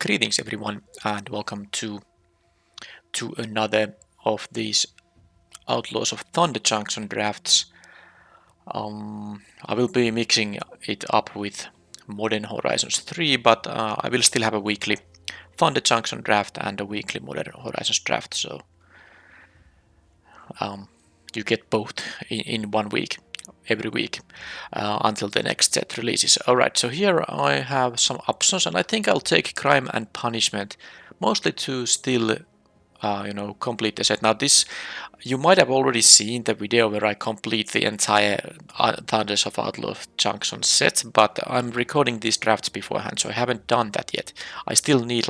Greetings everyone and welcome to another of these Outlaws of Thunder Junction drafts. I will be mixing it up with Modern Horizons 3, but I will still have a weekly Thunder Junction draft and a weekly Modern Horizons draft, so you get both in 1 week, every week, until the next set releases. Alright, so here I have some options, and I think I'll take Crime and Punishment, mostly to still complete the set. Now this, you might have already seen the video where I complete the entire Thunders of Outlaw Junction set, but I'm recording these drafts beforehand, so I haven't done that yet. I still need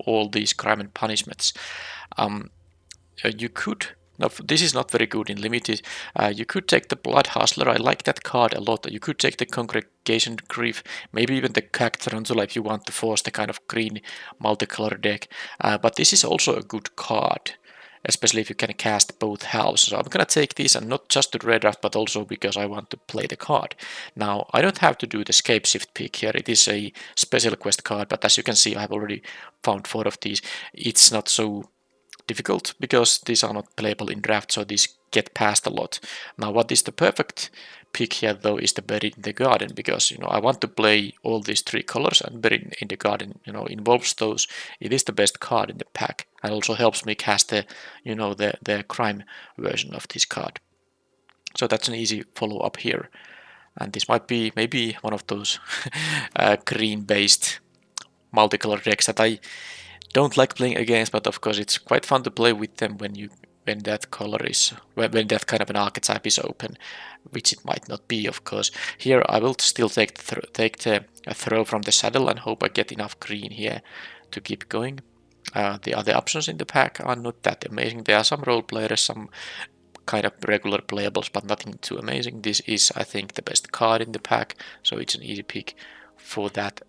all these Crime and Punishments. You could, now this is not very good in limited, you could take the Blood Hustler, I like that card a lot. You could take the Congregation Grief, maybe even the Cactarantula if you want to force the kind of green multicolor deck, but this is also a good card, especially if you can cast both halves. So I'm gonna take this, and not just to redraft, but also because I want to play the card. Now I don't have to do the Scape Shift pick here, it is a special quest card, but as you can see I have already found 4 of these. It's not so difficult because these are not playable in draft, so these get passed a lot. Now what is the perfect pick here though is the Buried in the Garden, because I want to play all these 3 colors, and Buried in the Garden involves those. It is the best card in the pack and also helps me cast the crime version of this card. So that's an easy follow up here, and this might be maybe one of those green based multicolor decks that I don't like playing against, but of course it's quite fun to play with them when that color is, when that kind of an archetype is open, which it might not be, of course. Here I will still take the throw from the saddle and hope I get enough green here to keep going. The other options in the pack are not that amazing. There are some role players, some kind of regular playables, but nothing too amazing. This is, I think, the best card in the pack, so it's an easy pick for that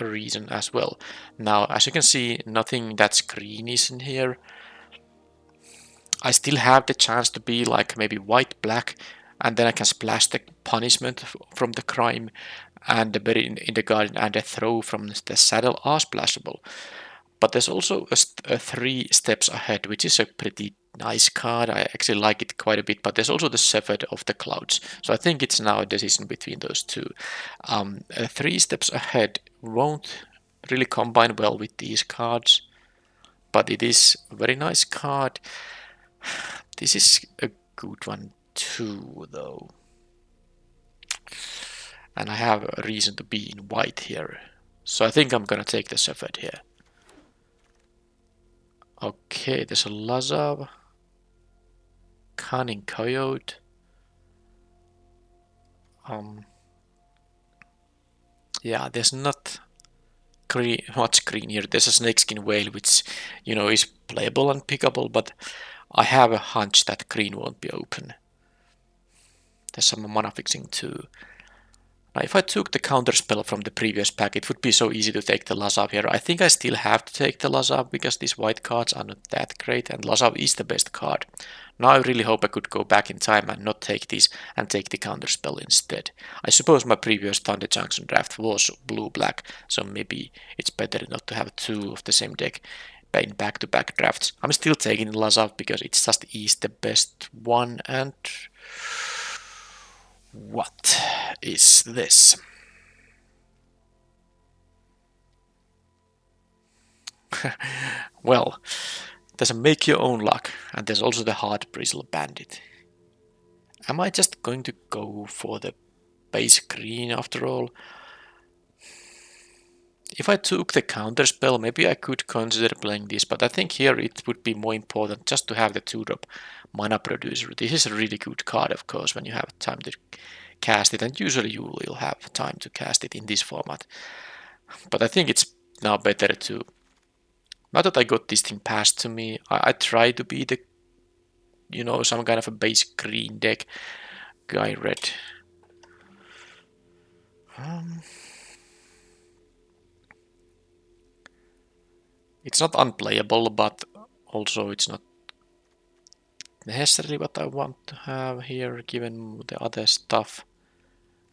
reason as well. Now as you can see, nothing that's green is in here. I still have the chance to be like maybe white black, and then I can splash the punishment from the crime, and the Buried in the Garden and the throw from the saddle are splashable. But there's also a 3 steps ahead, which is a pretty nice card. I actually like it quite a bit, but there's also the Shepherd of the Clouds. So I think it's now a decision between those two. 3 steps ahead won't really combine well with these cards, but it is a very nice card. This is a good one too, though. And I have a reason to be in white here. So I think I'm gonna take the Shepherd here. Okay, there's a Lazav, Cunning Coyote. Yeah, there's not much green here. There's a Snakeskin Whale, which is playable and pickable, but I have a hunch that green won't be open. There's some mana fixing too. Now, if I took the counterspell from the previous pack, it would be so easy to take the Lazav here. I think I still have to take the Lazav because these white cards are not that great, and Lazav is the best card. Now I really hope I could go back in time and not take this and take the counterspell instead. I suppose my previous Thunder Junction draft was blue-black, so maybe it's better not to have 2 of the same deck in back-to-back drafts. I'm still taking Lazav because it just is the best one. And what is this? Well, there's a Make Your Own Luck, and there's also the Hard Bristle Bandit. Am I just going to go for the base green after all? If I took the counterspell, maybe I could consider playing this, but I think here it would be more important just to have the 2-drop mana producer. This is a really good card, of course, when you have time to cast it, and usually you will have time to cast it in this format. But I think it's now better to, now that I got this thing passed to me, I try to be the, some kind of a base green deck guy red. It's not unplayable, but also it's not necessarily what I want to have here, given the other stuff.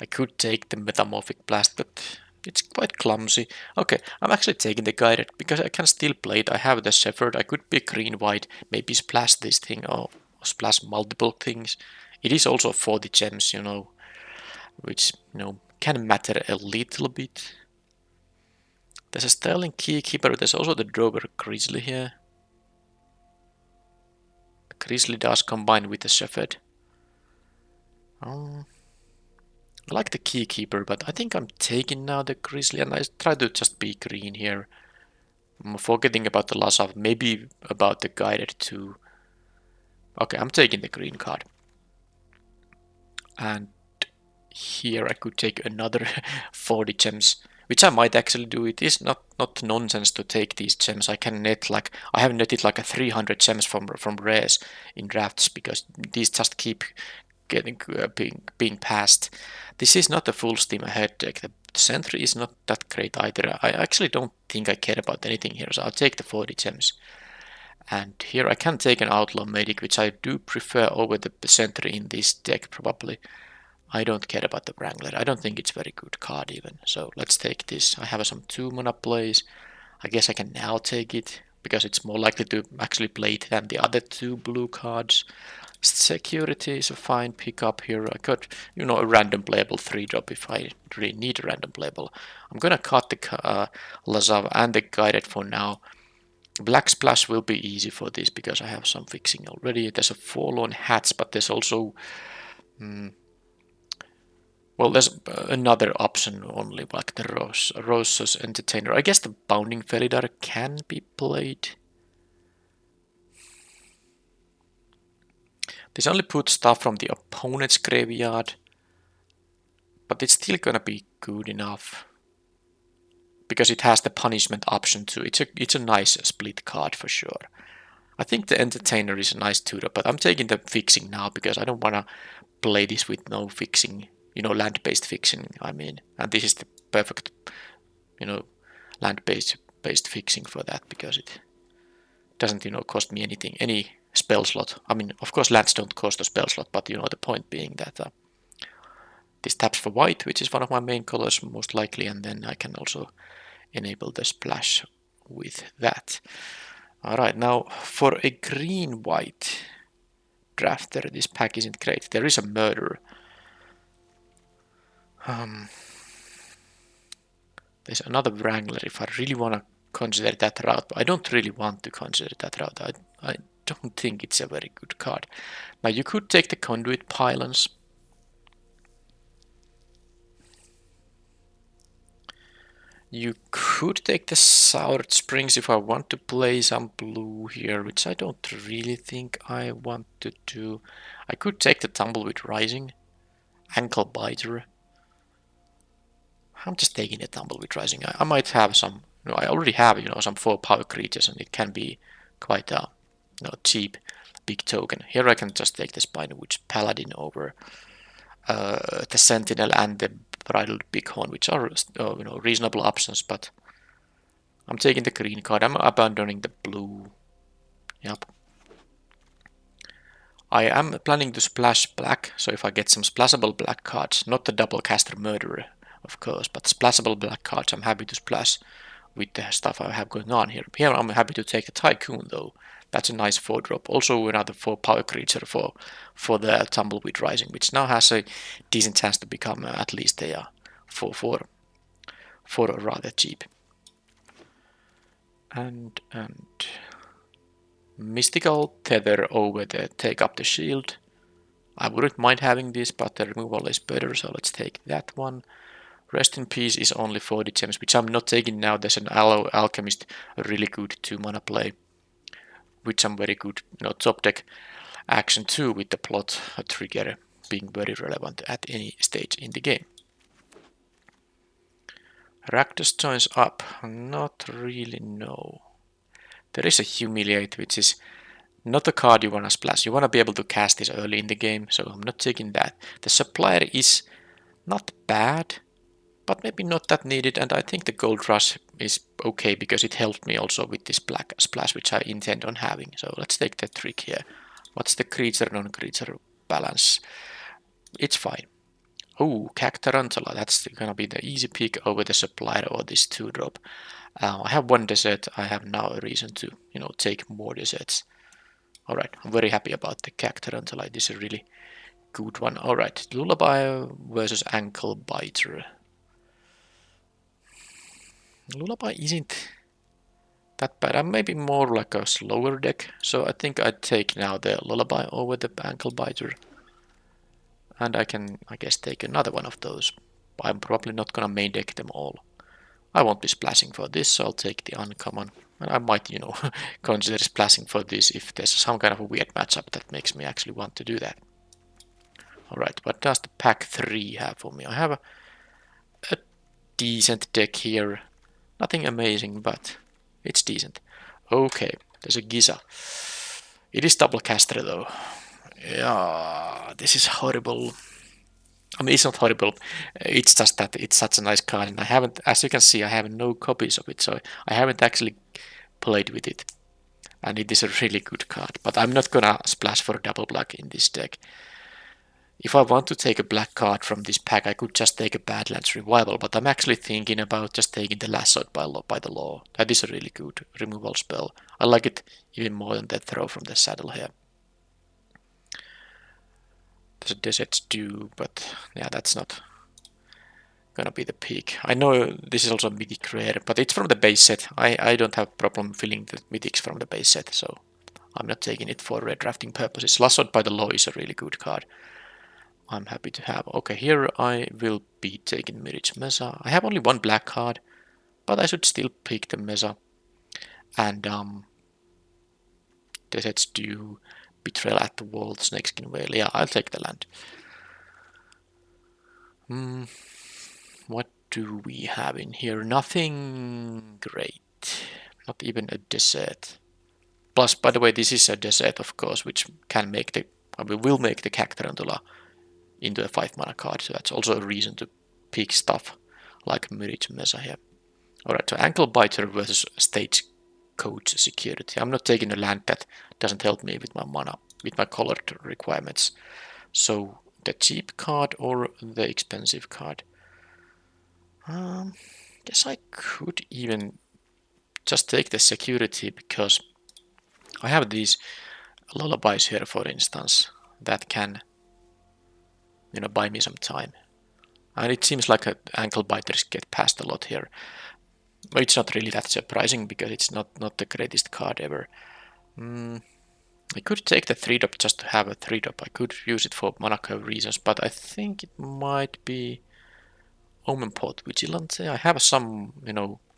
I could take the Metamorphic Blast, but It's quite clumsy. Okay, I'm actually taking the guided because I can still play it. I have the Shepherd. I could be green-white, maybe splash this thing or splash multiple things. It is also 40 gems, which, can matter a little bit. There's a Sterling Keykeeper. There's also the Drover Grizzly here. Grizzly does combine with the Shepherd. I like the Keykeeper, but I think I'm taking now the Grizzly, and I try to just be green here. I'm forgetting about the Lazav, maybe about the guided too. Okay, I'm taking the green card. And here I could take another 40 gems, which I might actually do. It is not nonsense to take these gems. I can net I have netted like a 300 gems from rares in drafts because these just keep getting being passed. This is not a full steam ahead deck. The Sentry is not that great either. I actually don't think I care about anything here, so I'll take the 40 gems. And here I can take an Outlaw Medic, which I do prefer over the Sentry in this deck probably. I don't care about the Wrangler. I don't think it's a very good card even. So let's take this. I have some 2 mana plays. I guess I can now take it because it's more likely to actually play it than the other 2 blue cards. Security is a fine pickup here. I could, a random playable 3-drop if I really need a random playable. I'm gonna cut the Lazav and the Guided for now. Black Splash will be easy for this because I have some fixing already. There's a Forlorn Hats, but there's also... well, there's another option only, like the Rosa's Entertainer. I guess the Bounding Felidar can be played. This only puts stuff from the opponent's graveyard, but it's still gonna be good enough because it has the punishment option too. It's a nice split card for sure. I think the Entertainer is a nice tutor, but I'm taking the fixing now because I don't wanna play this with no fixing, land-based fixing. I mean, and this is the perfect, land-based fixing for that because it doesn't, cost me anything, any spell slot. I mean, of course, lands don't cost a spell slot, but the point being that this taps for white, which is one of my main colors most likely, and then I can also enable the splash with that. All right, now for a green-white drafter, this pack isn't great. There is a Murderer. There's another Wrangler if I really want to consider that route, but I don't really want to consider that route. I don't think it's a very good card. Now you could take the Conduit Pylons. You could take the Soured Springs if I want to play some blue here, which I don't really think I want to do. I could take the Tumbleweed Rising, Ankle Biter. I'm just taking the Tumbleweed Rising. I might have some, I already have, some 4 power creatures, and it can be quite a cheap big token. Here I can just take the Spinewitch Paladin over the Sentinel and the Bridled Bighorn, which are reasonable options, but I'm taking the green card. I'm abandoning the blue. Yep. I am planning to splash black, so if I get some splashable black cards, not the Double Caster Murderer, of course, but splashable black cards, I'm happy to splash with the stuff I have going on here. Here I'm happy to take the Tycoon though. That's a nice 4-drop. Also another 4 power creature for the Tumbleweed Rising, which now has a decent chance to become at least a 4 rather cheap. And Mystical Tether over the Take Up the Shield. I wouldn't mind having this, but the removal is better, so let's take that one. Rest in Peace is only 40 gems, which I'm not taking now. There's an Alchemist, a really good 2-mana play, with some very good top deck action too, with the plot trigger being very relevant at any stage in the game. Rakdos joins up. Not really, no. There is a Humiliate, which is not a card you want to splash. You want to be able to cast this early in the game, so I'm not taking that. The Supplier is not bad, but maybe not that needed, and I think the Gold Rush is okay because it helped me also with this black splash, which I intend on having. So let's take the trick here. What's the creature non-creature balance? It's fine. Oh, Cactarantula, that's gonna be the easy pick over the supplier or this 2-drop. I have one desert, I have now a reason to, take more deserts. Alright, I'm very happy about the Cactarantula, this is a really good one. Alright, Lullaby versus Ankle Biter. Lullaby isn't that bad. I'm maybe more like a slower deck, so I think I'd take now the Lullaby over the Ankle Biter. And I can, I guess, take another one of those. I'm probably not gonna main deck them all. I won't be splashing for this, so I'll take the uncommon. And I might, consider splashing for this if there's some kind of a weird matchup that makes me actually want to do that. Alright, what does the pack 3 have for me? I have a decent deck here. Nothing amazing, but it's decent. Okay, there's a Giza. It is double caster though. Yeah, this is horrible. I mean, it's not horrible. It's just that it's such a nice card, and I haven't, as you can see, I have no copies of it, so I haven't actually played with it. And it is a really good card, but I'm not gonna splash for double black in this deck. If I want to take a black card from this pack, I could just take a Badlands Revival, but I'm actually thinking about just taking the Lassoed by the Law. That is a really good removal spell. I like it even more than the Throw from the Saddle here. There's a Desert Stew, but yeah, that's not gonna be the peak. I know this is also mythic rare, but it's from the base set. I don't have problem filling the mythics from the base set, so I'm not taking it for red drafting purposes. Lassoed by the Law is a really good card. I'm happy to have. Okay, here I will be taking Mirage Mesa. I have only one black card, but I should still pick the Mesa. And Desert Stew, Betrayal at the Vault, Snakeskin Whale. Yeah, I'll take the land. What do we have in here? Nothing great. Not even a desert. Plus, by the way, this is a desert, of course, which can make the, will make the Cactarantula into a 5-mana card, so that's also a reason to pick stuff like Mirage Mesa here. Alright, so Ankle Biter versus Stagecoach Security. I'm not taking a land that doesn't help me with my mana, with my colored requirements. So the cheap card or the expensive card? Guess I could even just take the security because I have these lullabies here, for instance, that can, buy me some time. And it seems like ankle biters get passed a lot here. It's not really that surprising because it's not the greatest card ever. I could take the 3-drop just to have a 3-drop. I could use it for mana curve reasons, but I think it might be Omen Port Vigilante. I have some,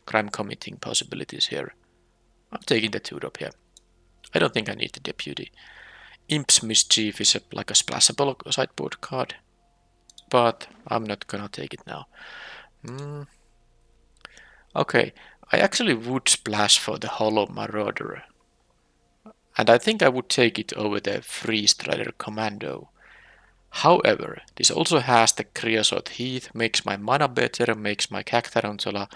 crime committing possibilities here. I'm taking the 2-drop here. I don't think I need the Deputy. Imp's Mischief is like a splashable sideboard card, but I'm not gonna take it now. Okay, I actually would splash for the Hollow Marauder. And I think I would take it over the Free Strider Commando. However, this also has the Creosote Heath, makes my mana better, makes my Cactarantula,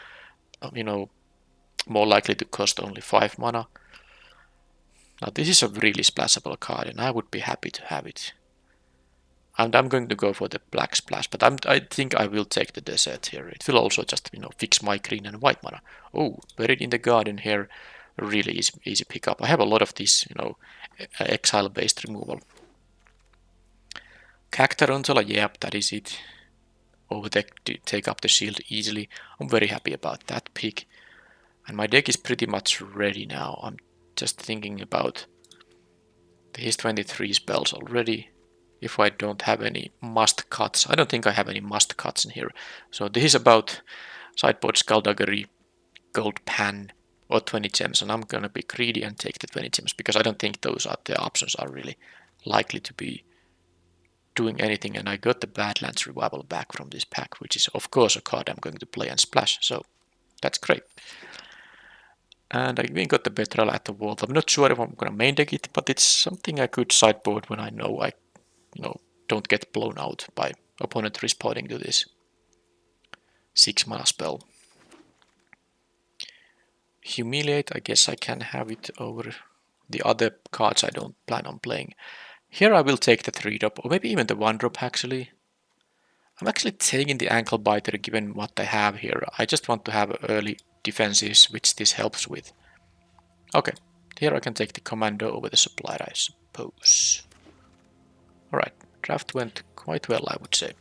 more likely to cost only 5 mana. Now this is a really splashable card and I would be happy to have it. And I'm going to go for the black splash, but I think I will take the desert here. It will also just, fix my green and white mana. Oh, Buried in the Garden here, really easy pickup. I have a lot of this, exile-based removal. Cactarantula, yep, that is it. Overdeck to take up the shield easily. I'm very happy about that pick. And my deck is pretty much ready now. I'm just thinking about his 23 spells already. If I don't have any must cuts. I don't think I have any must cuts in here. So this is about sideboard Skullduggery, Gold Pan, or 20 gems. And I'm gonna be greedy and take the 20 gems because I don't think those are the options are really likely to be doing anything. And I got the Badlands Revival back from this pack, which is of course a card I'm going to play and splash. So that's great. And I even got the Betrayal at the Vault. I'm not sure if I'm gonna main deck it, but it's something I could sideboard when I know I don't get blown out by opponent responding to this 6 mana spell. Humiliate, I guess I can have it over the other cards I don't plan on playing. Here I will take the 3-drop, or maybe even the 1-drop actually. I'm actually taking the ankle biter given what I have here. I just want to have early defenses, which this helps with. Okay, here I can take the commando over the supplier, I suppose. Alright, draft went quite well, I would say.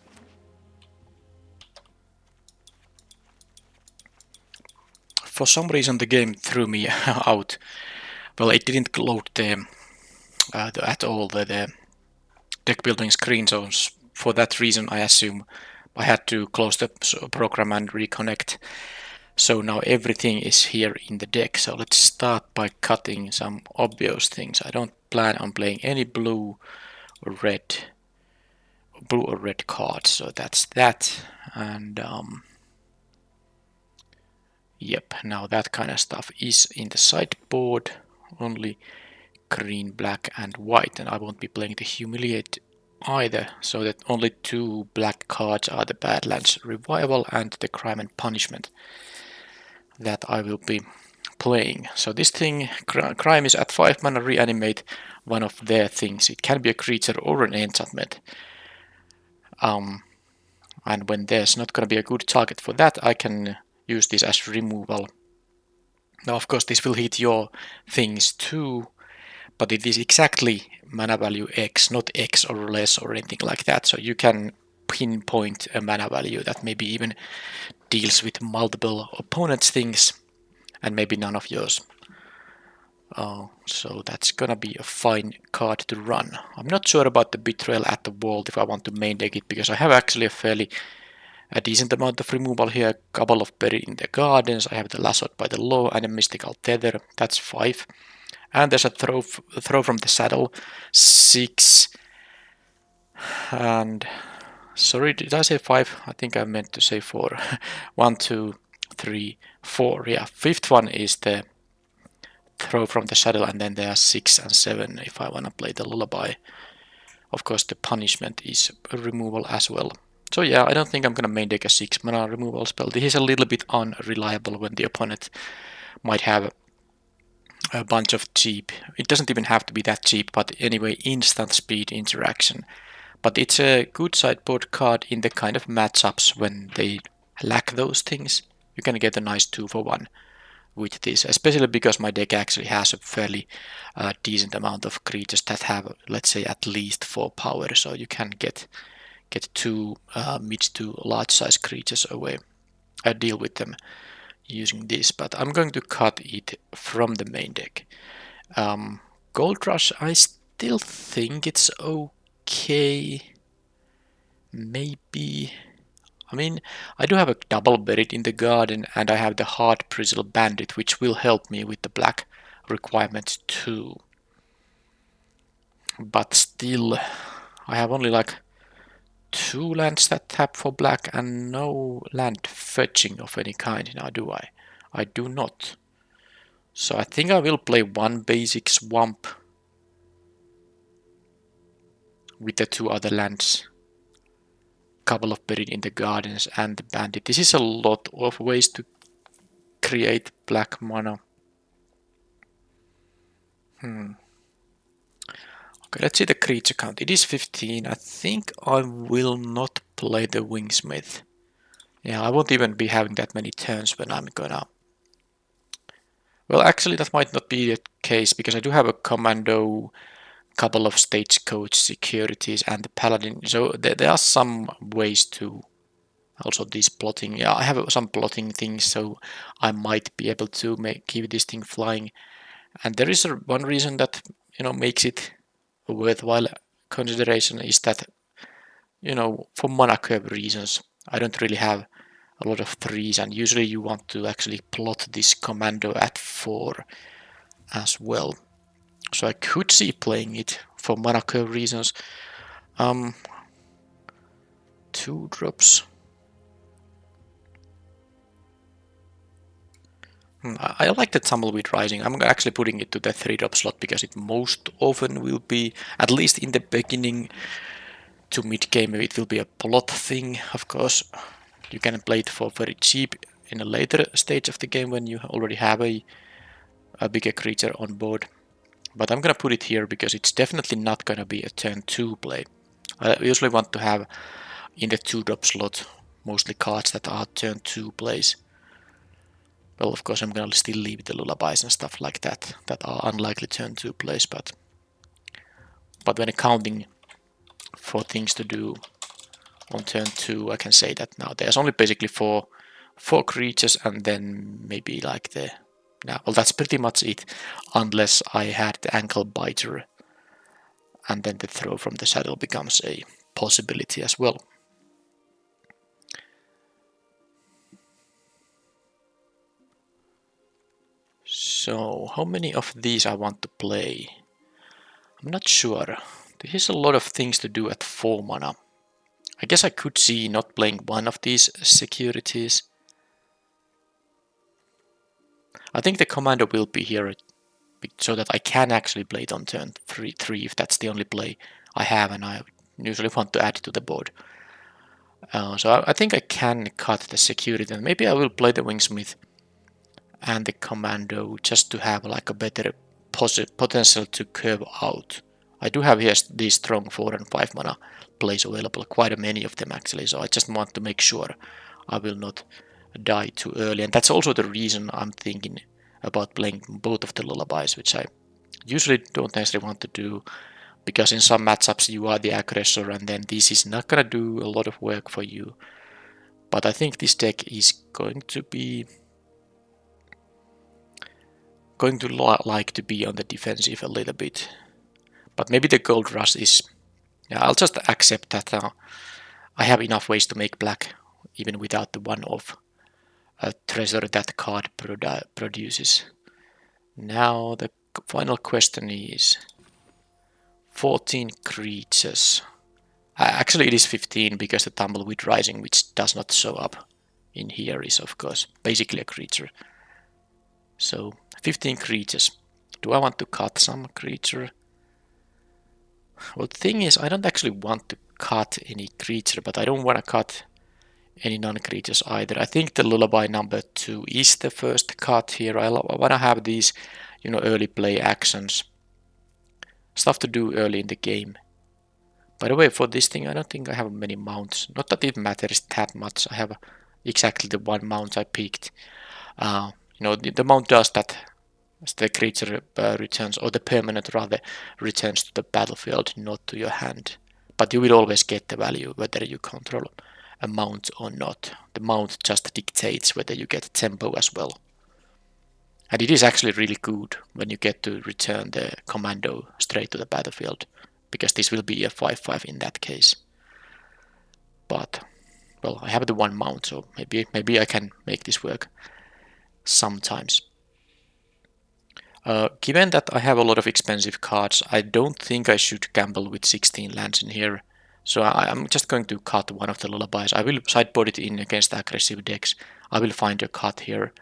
For some reason the game threw me out. Well, it didn't load at all the deck building screen, so for that reason I assume I had to close the program and reconnect. So now everything is here in the deck. So let's start by cutting some obvious things. I don't plan on playing any blue or red cards, so that's that. And yep, now that kind of stuff is in the sideboard. Only green, black, and white, and I won't be playing the Humiliate either, so that only 2 black cards are the Badlands Revival and the Crime and Punishment that I will be playing. So this thing, Crime, is at 5 mana, reanimate one of their things. It can be a creature or an enchantment. And when there's not going to be a good target for that, I can use this as removal. Now, of course, this will hit your things too, but it is exactly mana value X, not X or less or anything like that. So you can pinpoint a mana value that maybe even deals with multiple opponents' things and maybe none of yours. So that's gonna be a fine card to run. I'm not sure about the Betrayal at the Vault if I want to main deck it, because I have actually a decent amount of removal here. A couple of Buried in the Gardens, I have the Lassoed by the Law and a Mystical Tether, that's 5. And there's a throw from the saddle, 6. And sorry, did I say 5? I think I meant to say 4. 1, 2, 3, 4. Yeah, 5th one is the throw from the saddle, and then there are 6 and 7 if I want to play the lullaby. Of course, the punishment is a removal as well. So yeah, I don't think I'm gonna main deck a 6 mana removal spell. This is a little bit unreliable when the opponent might have a bunch of cheap, it doesn't even have to be that cheap, but anyway, instant speed interaction. But it's a good sideboard card in the kind of matchups when they lack those things. You can get a nice 2-for-1 with this, especially because my deck actually has a fairly decent amount of creatures that have, let's say, at least 4 power, so you can get 2 mid to large size creatures away. I deal with them using this, but I'm going to cut it from the main deck. Gold Rush, I still think it's okay. Maybe. I mean, I do have a double Buried in the Garden, and I have the Hard Bristle Bandit, which will help me with the black requirements too. But still, I have only like 2 lands that tap for black and no land fetching of any kind now, do I? I do not. So I think I will play 1 basic swamp with the 2 other lands. Couple of Buried in the Gardens and the Bandit. This is a lot of ways to create black mana. Okay, let's see the creature count. It is 15. I think I will not play the Wingsmith. Yeah, I won't even be having that many turns when I'm gonna... Well, actually that might not be the case, because I do have a Commando, couple of Stagecoach securities, and the Paladin. So there are some ways to... Also this plotting. Yeah, I have some plotting things, so I might be able to keep this thing flying. And there is one reason that, makes it a worthwhile consideration, is that, for mana curve reasons, I don't really have a lot of 3s, and usually you want to actually plot this commando at 4 as well. So I could see playing it for mana curve reasons. 2 drops. I like the Tumbleweed Rising. I'm actually putting it to the 3-drop slot because it most often will be, at least in the beginning to mid-game, it will be a plot thing. Of course, you can play it for very cheap in a later stage of the game when you already have a bigger creature on board. But I'm gonna put it here because it's definitely not gonna be a turn 2 play. I usually want to have in the 2-drop slot, mostly cards that are turn 2 plays. Well, of course, I'm gonna still leave the lullabies and stuff like that that are unlikely turn 2 plays, but when accounting for things to do on turn 2, I can say that now there's only basically four creatures, and then maybe like the... well, that's pretty much it, unless I had the ankle biter, and then the throw from the saddle becomes a possibility as well. So, how many of these I want to play? I'm not sure. There is a lot of things to do at 4 mana. I guess I could see not playing one of these securities. I think the commander will be here so that I can actually play it on turn 3 if that's the only play I have, and I usually want to add it to the board. So I think I can cut the security, and maybe I will play the Wingsmith and the commando just to have like a better potential to curve out. I do have here these strong 4 and 5 mana plays available, quite many of them actually, so I just want to make sure I will not die too early, and that's also the reason I'm thinking about playing both of the lullabies, which I usually don't necessarily want to do, because in some matchups you are the aggressor and then this is not gonna do a lot of work for you. But I think this deck is going to like to be on the defensive a little bit. But maybe the Gold Rush is... yeah, I'll just accept that I have enough ways to make black even without the one-off treasure that card produces. Now the final question is 14 creatures. Actually it is 15 because the Tumbleweed Rising, which does not show up in here, is of course basically a creature. So 15 creatures. Do I want to cut some creature? Well, the thing is, I don't actually want to cut any creature, but I don't want to cut any non-creatures either. I think the Lullaby number 2 is the first cut here. I want to have these, early play actions. Stuff to do early in the game. By the way, for this thing, I don't think I have many mounts. Not that it matters that much. I have exactly the one mount I picked. The mount does that as the creature returns, or the permanent rather, returns to the battlefield, not to your hand. But you will always get the value whether you control a mount or not. The mount just dictates whether you get tempo as well. And it is actually really good when you get to return the commando straight to the battlefield, because this will be a 5/5 in that case. But, well, I have the one mount, so maybe I can make this work sometimes. Given that I have a lot of expensive cards, I don't think I should gamble with 16 lands in here. So I'm just going to cut one of the lullabies. I will sideboard it in against aggressive decks. I will find a cut here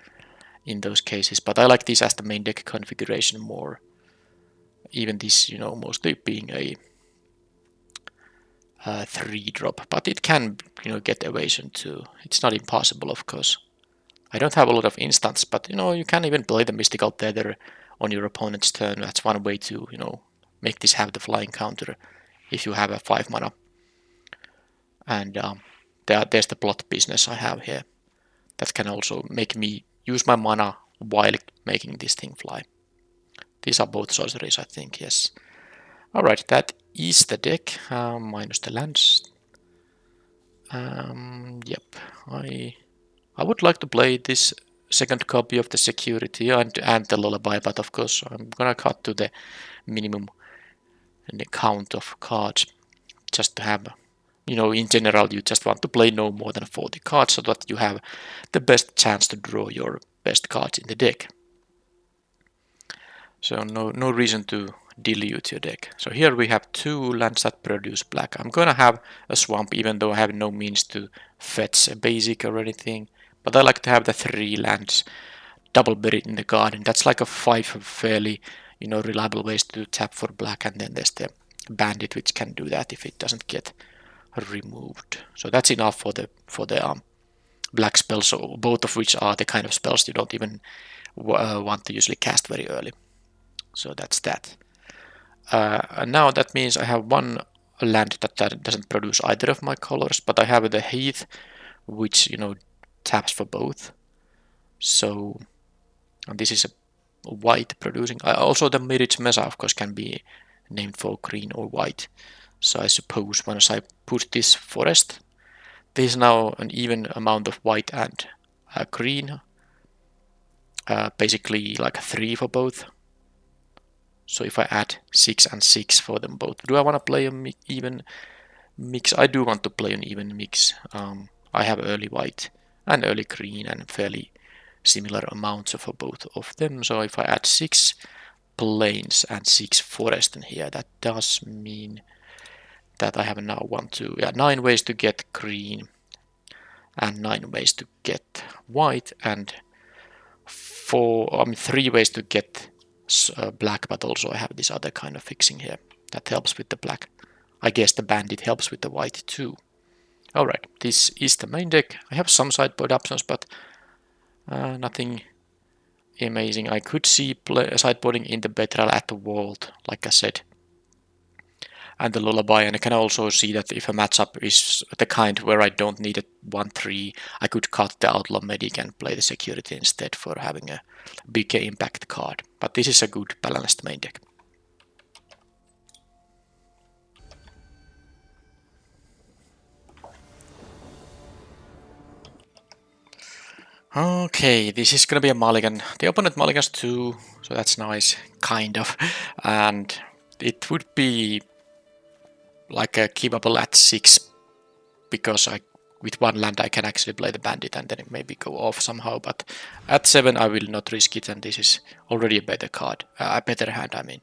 in those cases, but I like this as the main deck configuration more. Even this, mostly being a 3-drop, but it can, get evasion too. It's not impossible, of course. I don't have a lot of instants, but you can even play the Mystical Tether on your opponent's turn. That's one way to, make this have the flying counter if you have a 5 mana. And there's the plot business I have here. That can also make me use my mana while making this thing fly. These are both sorceries, I think, yes. Alright, that is the deck, minus the lands. Yep, I would like to play this second copy of the security and the lullaby, but of course I'm gonna cut to the minimum in the count of cards just to have, in general you just want to play no more than 40 cards so that you have the best chance to draw your best cards in the deck. So no reason to dilute your deck. So here we have 2 lands that produce black. I'm gonna have a swamp even though I have no means to fetch a basic or anything. But I like to have the 3 lands double buried in the garden. That's like a 5 fairly, reliable ways to tap for black, and then there's the bandit which can do that if it doesn't get removed. So that's enough for the black spells, so both of which are the kind of spells you don't even want to usually cast very early. So that's that. And now that means I have one a land that doesn't produce either of my colors, but I have the Heath, which, taps for both. So this is a white producing. Also, the Mirage Mesa, of course, can be named for green or white. So I suppose once I put this forest, this is now an even amount of white and green. Basically like 3 for both. So if I add 6 and 6 for them both, do I want to play an even mix? I do want to play an even mix. I have early white and early green and fairly similar amounts for both of them. So if I add 6 plains and 6 forest in here, that does mean that I have now 9 ways to get green and 9 ways to get white and 3 ways to get black, but also I have this other kind of fixing here that helps with the black. I guess the bandit helps with the white too. Alright, this is the main deck. I have some sideboard options, but nothing amazing. I could see sideboarding in the Betrayal at the Vault, like I said, and the Lullaby, and I can also see that if a matchup is the kind where I don't need a 1-3, I could cut the Outlaw Medic and play the Security instead for having a bigger impact card. But this is a good balanced main deck. Okay, this is gonna be a mulligan. The opponent mulligans 2, so that's nice, kind of. And it would be like a keepable at 6, because with 1 land I can actually play the bandit and then maybe go off somehow, but at 7 I will not risk it, and this is already a better card, a better hand I mean.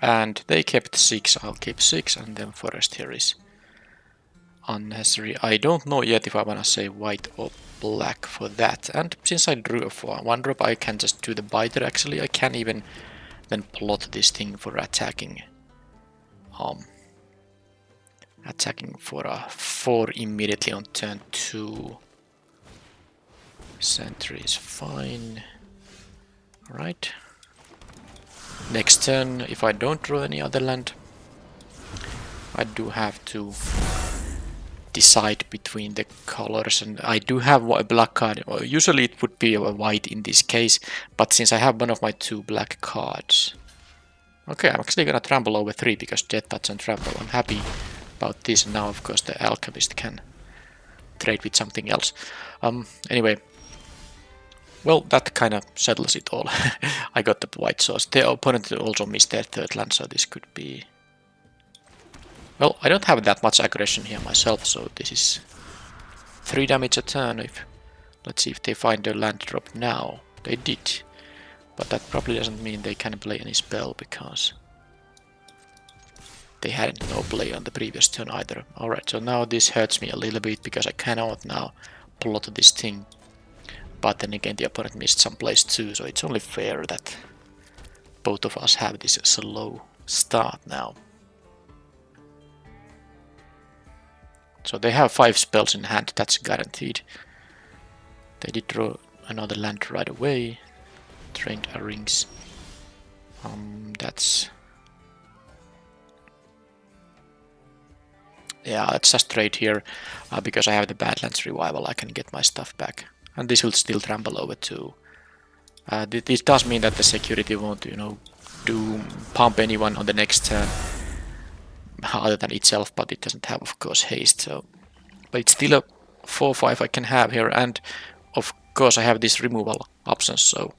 And they kept 6, I'll keep 6, and then forest here is unnecessary. I don't know yet if I wanna say white or black for that, and since I drew a 1-drop I can just do the biter. Actually I can even then plot this thing for attacking for a 4 immediately on turn 2. Sentry is fine. Alright. Next turn, if I don't draw any other land, I do have to decide between the colors, and I do have a black card. Usually it would be a white in this case, but since I have one of my 2 black cards. Okay, I'm actually gonna trample over 3 because Death Touch and Trample. I'm happy about this. Now of course the Alchemist can trade with something else. Anyway, well, that kind of settles it all. I got the white source. The opponent also missed their 3rd land, so this could be... Well, I don't have that much aggression here myself, so this is 3 damage a turn. Let's see if they find a land drop now. They did, but that probably doesn't mean they can play any spell because they had no play on the previous turn either. Alright, so now this hurts me a little bit because I cannot now plot this thing. But then again the opponent missed some plays too, so it's only fair that both of us have this slow start now. So they have 5 spells in hand, that's guaranteed. They did draw another land right away. Trained rings. That's... Yeah, let's just trade here, because I have the Badlands Revival, I can get my stuff back. And this will still trample over too. This does mean that the security won't, pump anyone on the next turn other than itself, but it doesn't have, of course, haste. So, but it's still a 4-5 I can have here, and of course I have these removal options, so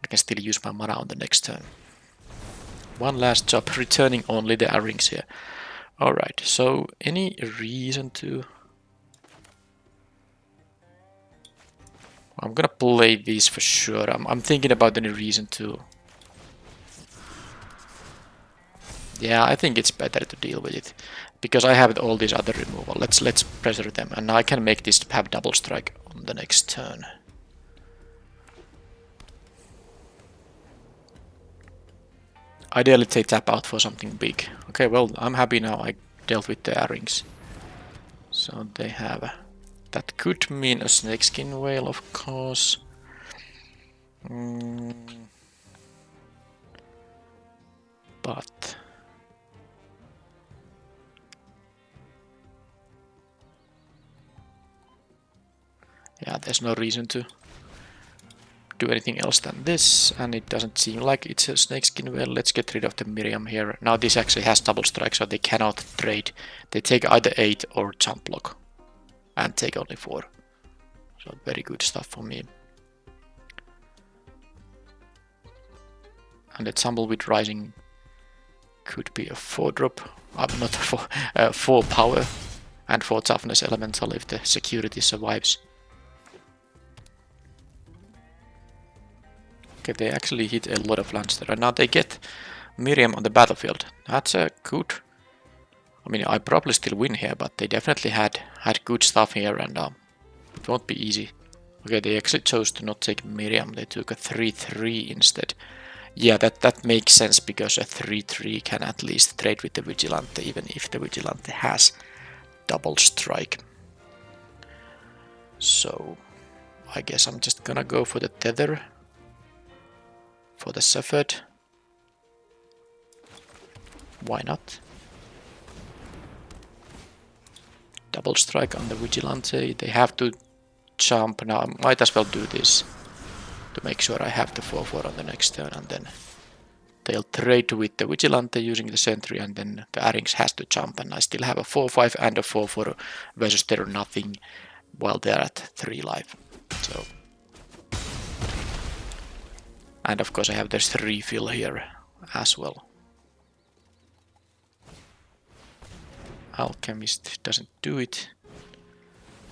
I can still use my mana on the next turn. One last job, returning only the rings here. Alright, so any reason to... I'm gonna play these for sure. I'm thinking about any reason to... Yeah, I think it's better to deal with it, because I have all these other removal. Let's pressure them, and I can make this have double strike on the next turn. Ideally they tap out for something big. Okay, well, I'm happy now I dealt with the rings. So they have... That could mean a snakeskin whale, of course. but yeah, there's no reason to do anything else than this, and it doesn't seem like it's a snakeskin. Well, let's get rid of the Miriam here. Now this actually has double strike, so they cannot trade. They take either 8 or jump block, and take only 4. So very good stuff for me. And the Tumbleweed Rising could be a 4-drop. Not a 4 power and 4 toughness elemental if the security survives. Okay, they actually hit a lot of lands there. And now they get Miriam on the battlefield. That's a good... I mean, I probably still win here, but they definitely had good stuff here, and it won't be easy. Okay, they actually chose to not take Miriam. They took a 3-3 instead. Yeah, that makes sense, because a 3-3 can at least trade with the Vigilante, even if the Vigilante has double strike. So, I guess I'm just gonna go for the Tether. For the Shepherd. Why not? Double strike on the Vigilante. They have to jump now. I might as well do this to make sure I have the 4-4 on the next turn, and then they'll trade with the Vigilante using the Sentry, and then the Arynx has to jump, and I still have a 4-5 and a 4-4 versus their nothing while they're at 3 life. So, and of course I have this refill here as well. Alchemist doesn't do it,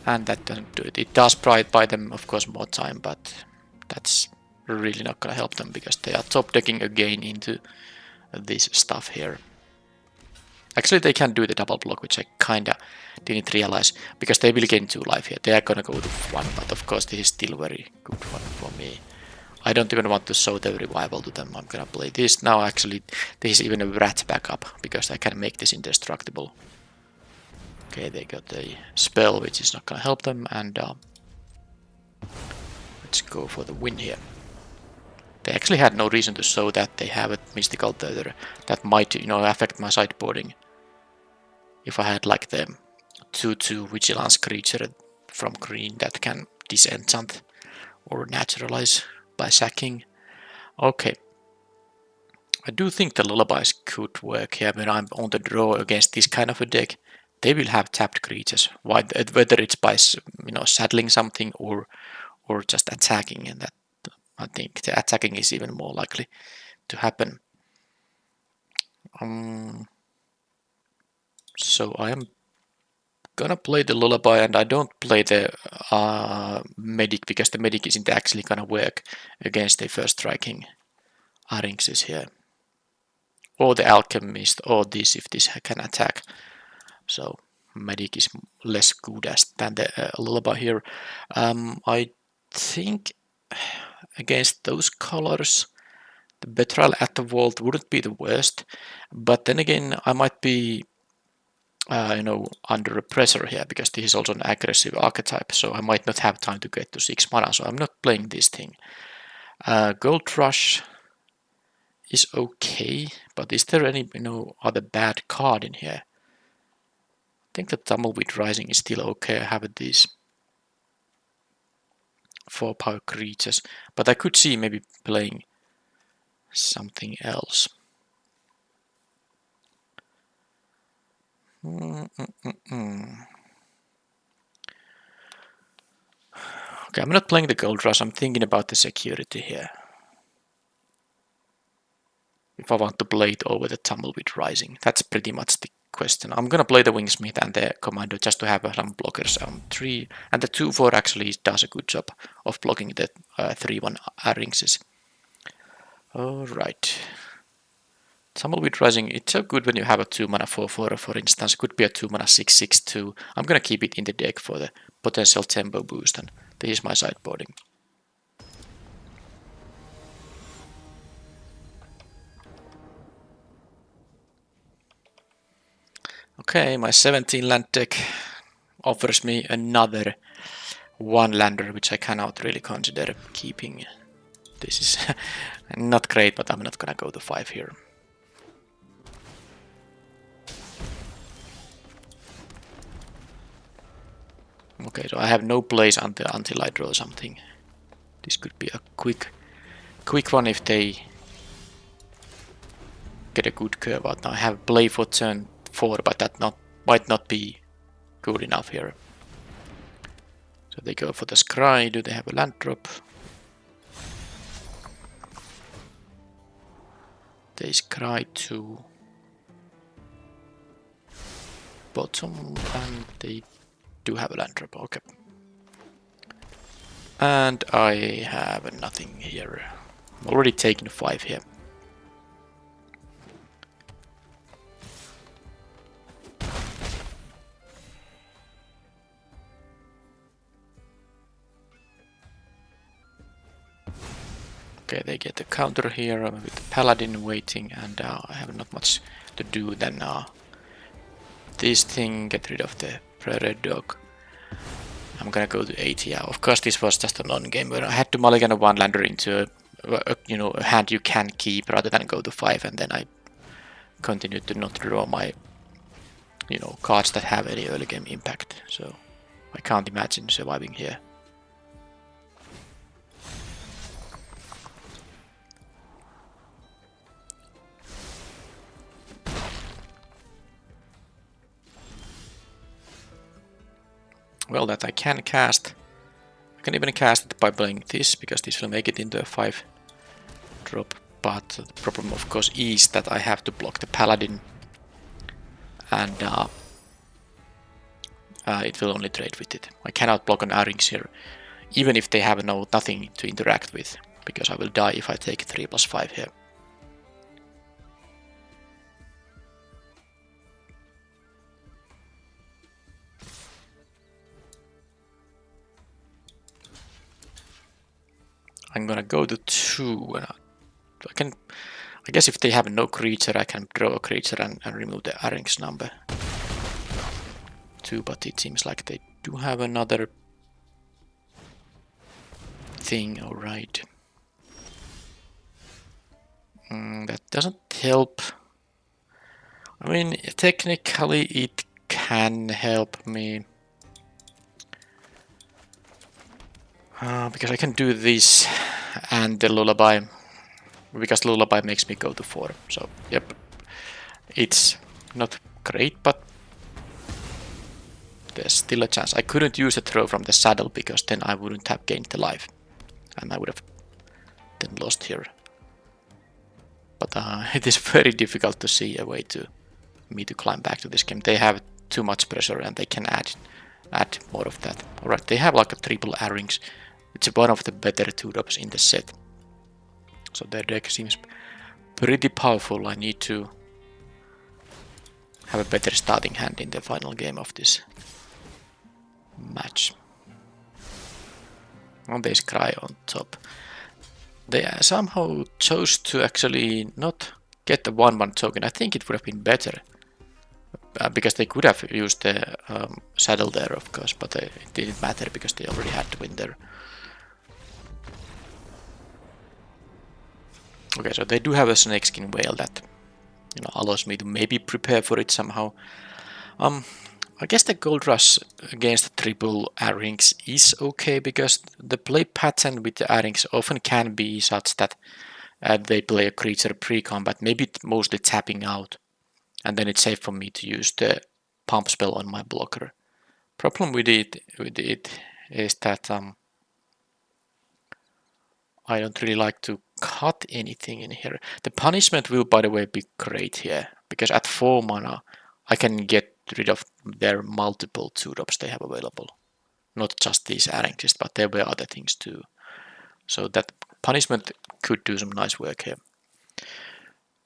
and that doesn't do it. It does buy them, of course, more time, but that's really not gonna help them, because they are top decking again into this stuff here. Actually, they can do the double block, which I kinda didn't realize, because they will gain 2 life here. They are gonna go to 1, but of course this is still very good one for me. I don't even want to show the revival to them. I'm gonna play this now. Actually, this is even a rat backup, because I can make this indestructible. Okay, they got a spell, which is not gonna help them, and let's go for the win here. They actually had no reason to show that they have a mystical tether that might, affect my sideboarding. If I had like the 2/2 vigilance creature from green that can disenchant or naturalize by sacking. Okay. I do think the lullabies could work here when I'm on the draw against this kind of a deck. They will have tapped creatures, whether it's by saddling something or just attacking, and that I think the attacking is even more likely to happen. So I am gonna play the lullaby, and I don't play the medic, because the medic isn't actually gonna work against the first striking Arynxes here, or the alchemist, or this if this can attack. So medic is less good than the lullaby here. I think against those colors, the Betrayal at the Vault wouldn't be the worst, but then again I might be under pressure here, because this is also an aggressive archetype, so I might not have time to get to 6 mana, so I'm not playing this thing. Gold Rush is okay, but is there any other bad card in here? I think that Tumbleweed Rising is still okay. I have these 4 power creatures, but I could see maybe playing something else. Okay, I'm not playing the Gold Rush. I'm thinking about the security here. If I want to play it over the Tumbleweed Rising, that's pretty much the question. I'm gonna play the Wingsmith and the Commando just to have some blockers on 3, and the 2/4 actually does a good job of blocking the 3/1 Arynxes. Alright. Tumbleweed Rising, it's so good when you have a 2 mana 4/4, for instance. Could be a 2 mana 6/6 too. I'm gonna keep it in the deck for the potential tempo boost, and this is my sideboarding. Okay, my 17 land deck offers me another 1 lander, which I cannot really consider keeping. This is not great, but I'm not gonna go to 5 here. Okay, so I have no place until I draw something. This could be a quick one if they get a good curve out. Now I have play for turn 4, but that might not be good enough here. So they go for the scry. Do they have a land drop? They scry to bottom, and they do have a land drop. Okay. And I have nothing here. I'm already taking 5 here. Okay, they get the counter here with the paladin waiting, and I have not much to do then. This thing, get rid of the red dog. I'm gonna go to 80. Yeah, of course, this was just a non-game where I had to mulligan a one lander into a hand you can keep rather than go to 5, and then I continued to not draw my cards that have any early game impact. So I can't imagine surviving here. Well, that I can cast. I can even cast it by playing this, because this will make it into a 5 drop. But the problem, of course, is that I have to block the paladin, and it will only trade with it. I cannot block on Arings here, even if they have nothing to interact with, because I will die if I take 3+5 here. I'm gonna go to 2. I guess if they have no creature, I can draw a creature and remove the Arings number 2, but it seems like they do have another thing. Alright. That doesn't help. I mean, technically it can help me. Because I can do this and the lullaby. Because lullaby makes me go to 4. So, yep. It's not great, but there's still a chance. I couldn't use a throw from the saddle, because then I wouldn't have gained the life. And I would have then lost here. But it is very difficult to see a way to me to climb back to this game. They have too much pressure, and they can add more of that. Alright, they have like a triple Arings. It's one of the better 2-drops in the set. So their deck seems pretty powerful. I need to have a better starting hand in the final game of this match. And they scry on top. They somehow chose to actually not get the 1/1 token. I think it would have been better. Because they could have used the saddle there, of course, but it didn't matter because they already had to win there. Okay, so they do have a snakeskin whale that allows me to maybe prepare for it somehow. I guess the gold rush against the triple Arings is okay, because the play pattern with the Arings often can be such that they play a creature pre-combat, maybe mostly tapping out, and then it's safe for me to use the pump spell on my blocker. Problem with it is that I don't really like to cut anything in here. The punishment will, by the way, be great here, because at 4 mana I can get rid of their multiple 2-drops they have available. Not just these Arings, but there were other things too. So that punishment could do some nice work here.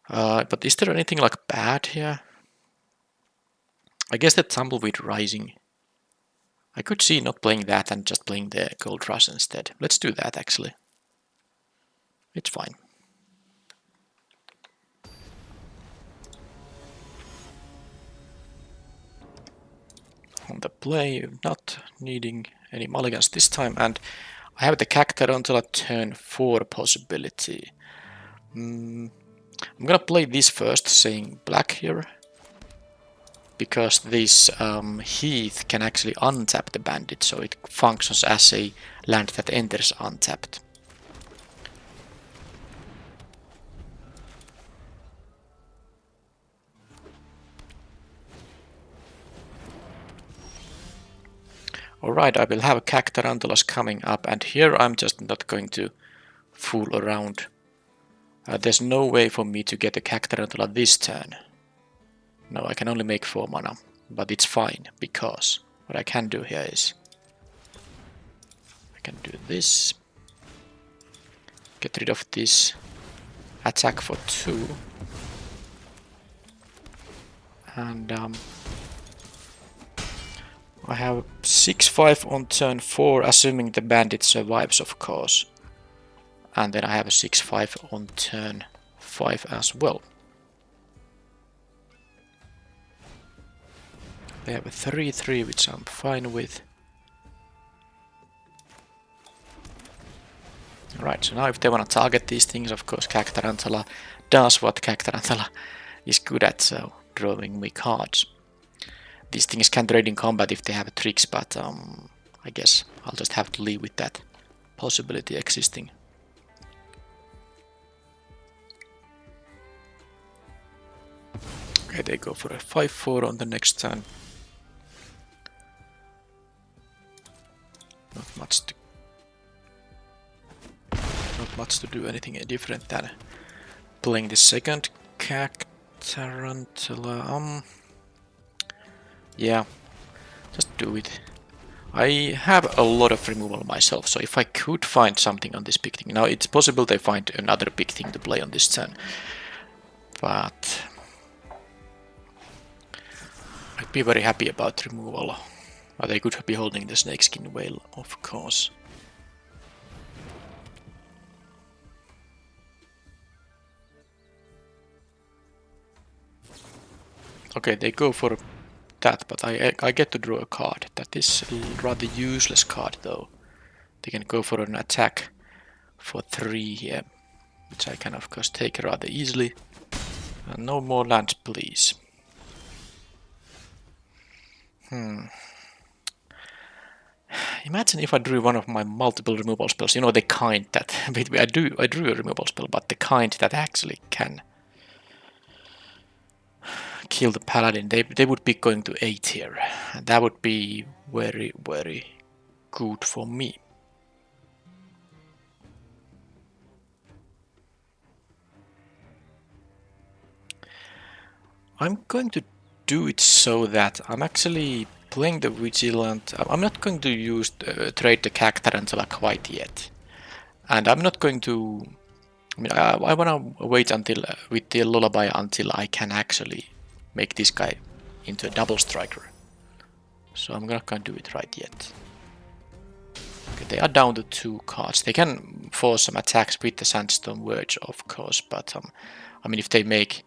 But is there anything like bad here? I guess the Tumbleweed Rising. I could see not playing that and just playing the Gold Rush instead. Let's do that actually. It's fine. On the play, not needing any mulligans this time, and I have the Cactuar until a turn 4 possibility. I'm gonna play this first, saying black here. because this heath can actually untap the bandit, so it functions as a land that enters untapped. Alright, I will have Cactarantulas coming up, and here I'm just not going to fool around. There's no way for me to get a Cactarantula this turn. No, I can only make 4 mana, but it's fine, because what I can do here is I can do this, get rid of this, attack for 2, and I have 6/5 on turn 4, assuming the bandit survives, of course. And then I have a 6/5 on turn 5 as well. They have a 3/3, which I'm fine with. Right, so now if they want to target these things, of course Cactarantula does what Cactarantula is good at, so drawing me cards. These things can trade in combat if they have tricks, but I guess I'll just have to live with that possibility existing. Okay, they go for a 5/4 on the next turn. Not much to do anything different than playing the second Cactarantula. Yeah, just do it. I have a lot of removal myself, so if I could find something on this big thing. Now it's possible they find another big thing to play on this turn, but I'd be very happy about removal. But they could be holding the snakeskin whale, of course. Okay, they go for that, but I get to draw a card. That is a rather useless card, though. They can go for an attack for 3 here, which I can of course take rather easily. And no more lands, please. Imagine if I drew one of my multiple removal spells. You know, the kind that I drew a removal spell, but the kind that actually can kill the paladin. They would be going to 8 here, and that would be very, very good for me. I'm going to do it so that I'm actually playing the Vigilant. I'm not going to use trade the Cactarantula quite yet, and I'm not going to. I mean, I want to wait until with the Lullaby until I can actually make this guy into a double striker. So I'm not going to do it right yet. Okay, they are down to 2 cards. They can force some attacks with the Sandstone Verge, of course, but I mean, if they make,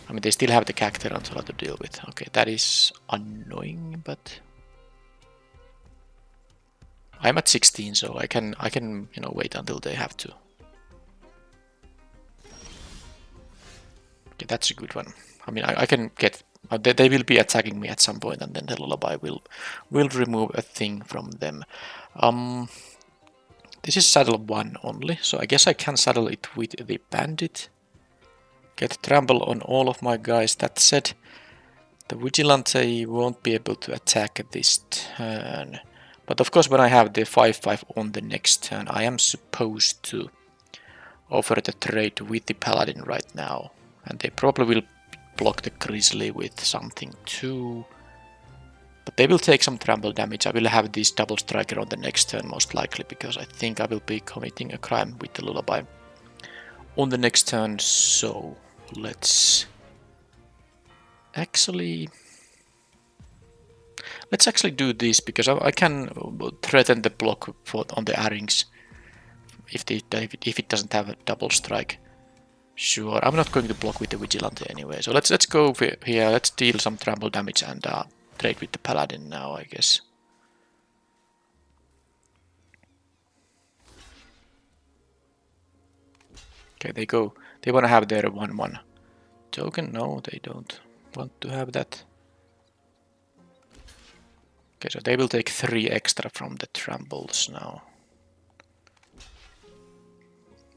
I mean, they still have the Cactarantula to deal with. Okay, that is annoying, but I'm at 16, so I can you know wait until they have to. Okay, that's a good one. I mean, I can get. They will be attacking me at some point, and then the Lullaby will remove a thing from them. This is saddle 1 only, so I guess I can saddle it with the bandit. Get trample on all of my guys. That said, the Vigilante won't be able to attack this turn. But of course, when I have the 5/5 on the next turn, I am supposed to offer the trade with the paladin right now. And they probably will block the Grizzly with something too. But they will take some trample damage. I will have this double striker on the next turn most likely, because I think I will be committing a crime with the Lullaby on the next turn. So let's actually do this, because I can threaten the block on the Arings if it doesn't have a double strike. Sure, I'm not going to block with the Vigilante anyway, so let's go here, let's deal some trample damage and trade with the Paladin now, I guess. Okay, they want to have their 1/1 token. No, they don't want to have that. Okay, so they will take 3 extra from the trambles now.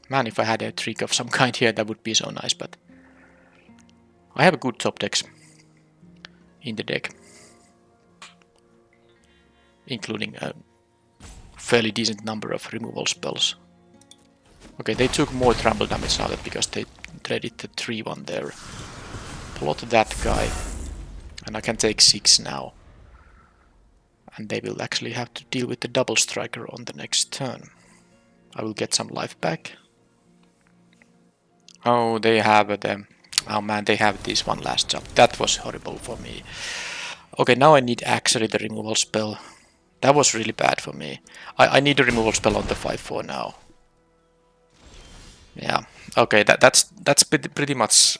Man, if I had a trick of some kind here, that would be so nice, but I have a good top decks in the deck, including a fairly decent number of removal spells. Okay, they took more trample damage now because they traded the 3-1 there. Plot that guy, and I can take 6 now. And they will actually have to deal with the double striker on the next turn. I will get some life back. Oh, they have the... Oh man, they have this one last job. That was horrible for me. Okay, now I need actually the removal spell. That was really bad for me. I need a removal spell on the 5-4 now. Yeah, okay, that's pretty much...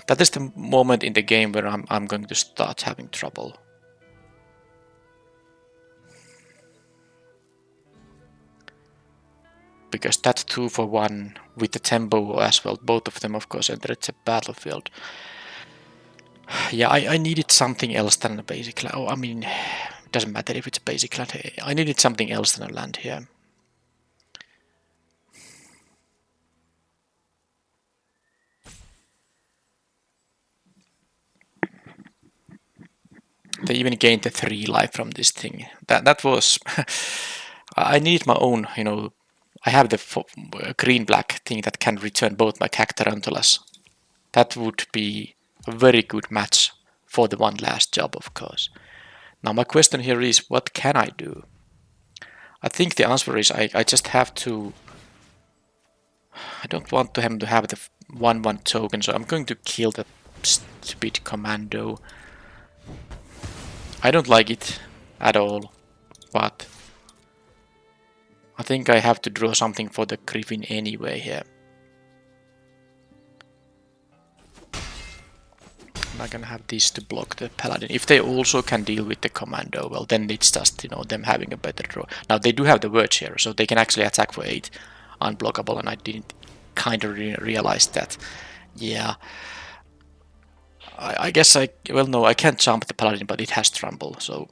That is the moment in the game where I'm going to start having trouble. Because that 2-for-1 with the tempo as well, both of them of course entered the battlefield. Yeah, I needed something else than a basic land. Oh, I mean, it doesn't matter if it's a basic land. I needed something else than a land here. They even gained the 3 life from this thing. That was... I need my own, you know... I have the green-black thing that can return both my Cactarantulas. That would be a very good match for the one last job, of course. Now my question here is, what can I do? I think the answer is I just have to... I don't want him to have the 1-1 token, so I'm going to kill that stupid commando. I don't like it at all, but I think I have to draw something for the Griffin anyway here. I'm not gonna have this to block the Paladin. If they also can deal with the commando, well then it's just, you know, them having a better draw. Now they do have the Verge here, so they can actually attack for 8 unblockable, and I didn't kind of realize that. Yeah. I guess well no, I can't jump the Paladin, but it has trample, so...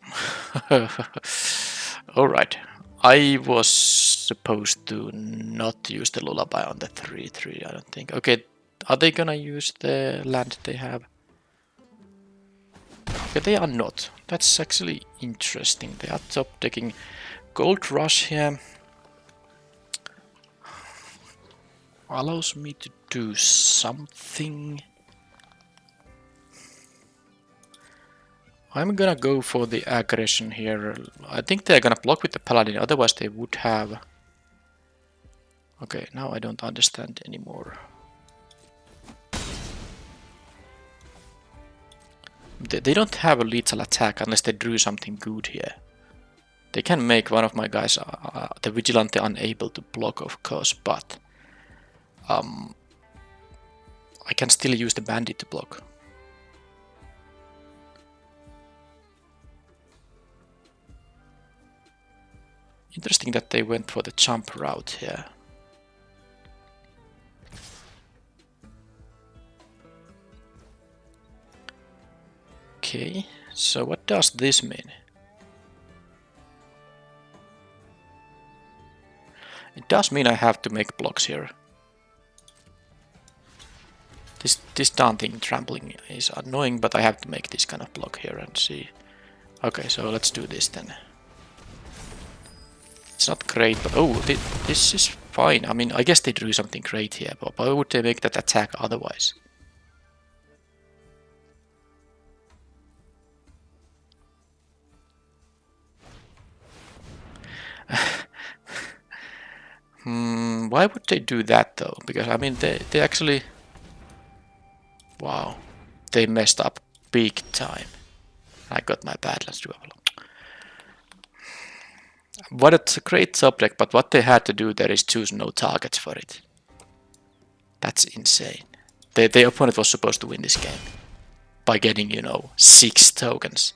Alright. I was supposed to not use the Lullaby on the 3-3, I don't think. Okay, are they gonna use the land they have? Okay, they are not. That's actually interesting. They are top decking Gold Rush here. Allows me to do something. I'm gonna go for the aggression here. I think they're gonna block with the Paladin, otherwise they would have... Okay, now I don't understand anymore. They don't have a lethal attack unless they drew something good here. They can make one of my guys, the Vigilante, unable to block, of course, but... I can still use the Bandit to block. Interesting that they went for the jump route here. Okay, so what does this mean? It does mean I have to make blocks here. This darn thing trampling is annoying, but I have to make this kind of block here and see. Okay, so let's do this then. It's not great, but oh, this is fine. I mean, I guess they drew something great here, but why would they make that attack otherwise? Why would they do that though? Because I mean, they actually... Wow, they messed up big time. I got my Badlands doable. What it's a great subject, but what they had to do there is choose no targets for it. That's insane. The opponent was supposed to win this game by getting, you know, 6 tokens.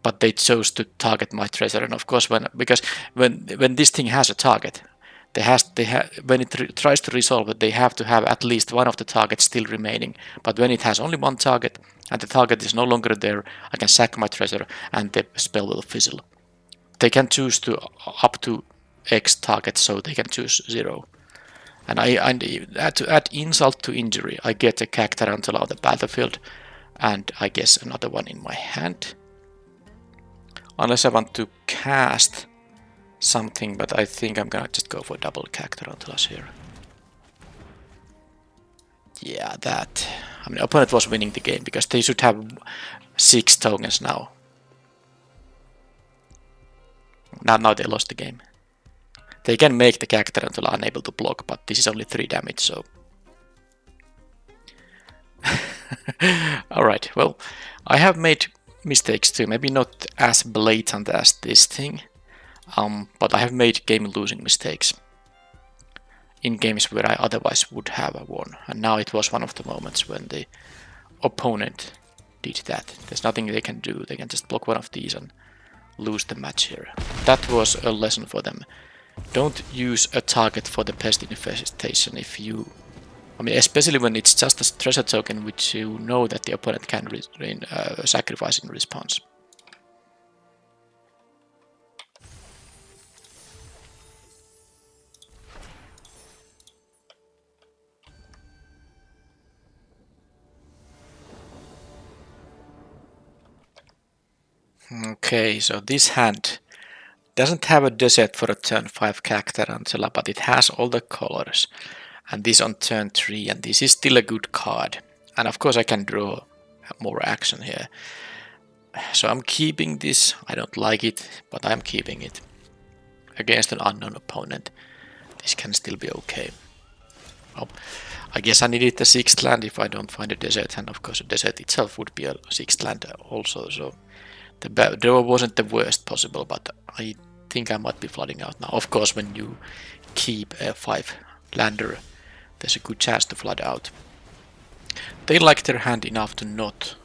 But they chose to target my treasure, and of course, because when this thing has a target, when it tries to resolve it, they have to have at least one of the targets still remaining. But when it has only one target and the target is no longer there, I can sack my treasure and the spell will fizzle. They can choose to up to X target, so they can choose 0. And to add insult to injury, I get a Cactarantula on the battlefield, and I guess another one in my hand. Unless I want to cast something, but I think I'm gonna just go for double Cactarantulas here. Yeah, that. I mean, opponent was winning the game because they should have 6 tokens now. Now they lost the game. They can make the Cactarantula unable to block, but this is only 3 damage, so. Alright, well, I have made mistakes too, maybe not as blatant as this thing, but I have made game-losing mistakes in games where I otherwise would have won, and now it was one of the moments when the opponent did that. There's nothing they can do, they can just block one of these and lose the match here. That was a lesson for them. Don't use a target for the pest infestation if you... I mean, especially when it's just a treasure token which you know that the opponent can sacrifice in response. Okay, so this hand doesn't have a desert for a turn 5 Cactarantula, but it has all the colors. And this on turn 3, and this is still a good card. And of course I can draw more action here. So I'm keeping this. I don't like it, but I'm keeping it. Against an unknown opponent, this can still be okay. Well, I guess I needed the 6th land if I don't find a desert, and of course a desert itself would be a 6th land also, so the draw wasn't the worst possible, but I think I might be flooding out now. Of course, when you keep a 5 lander, there's a good chance to flood out. They like their hand enough to not,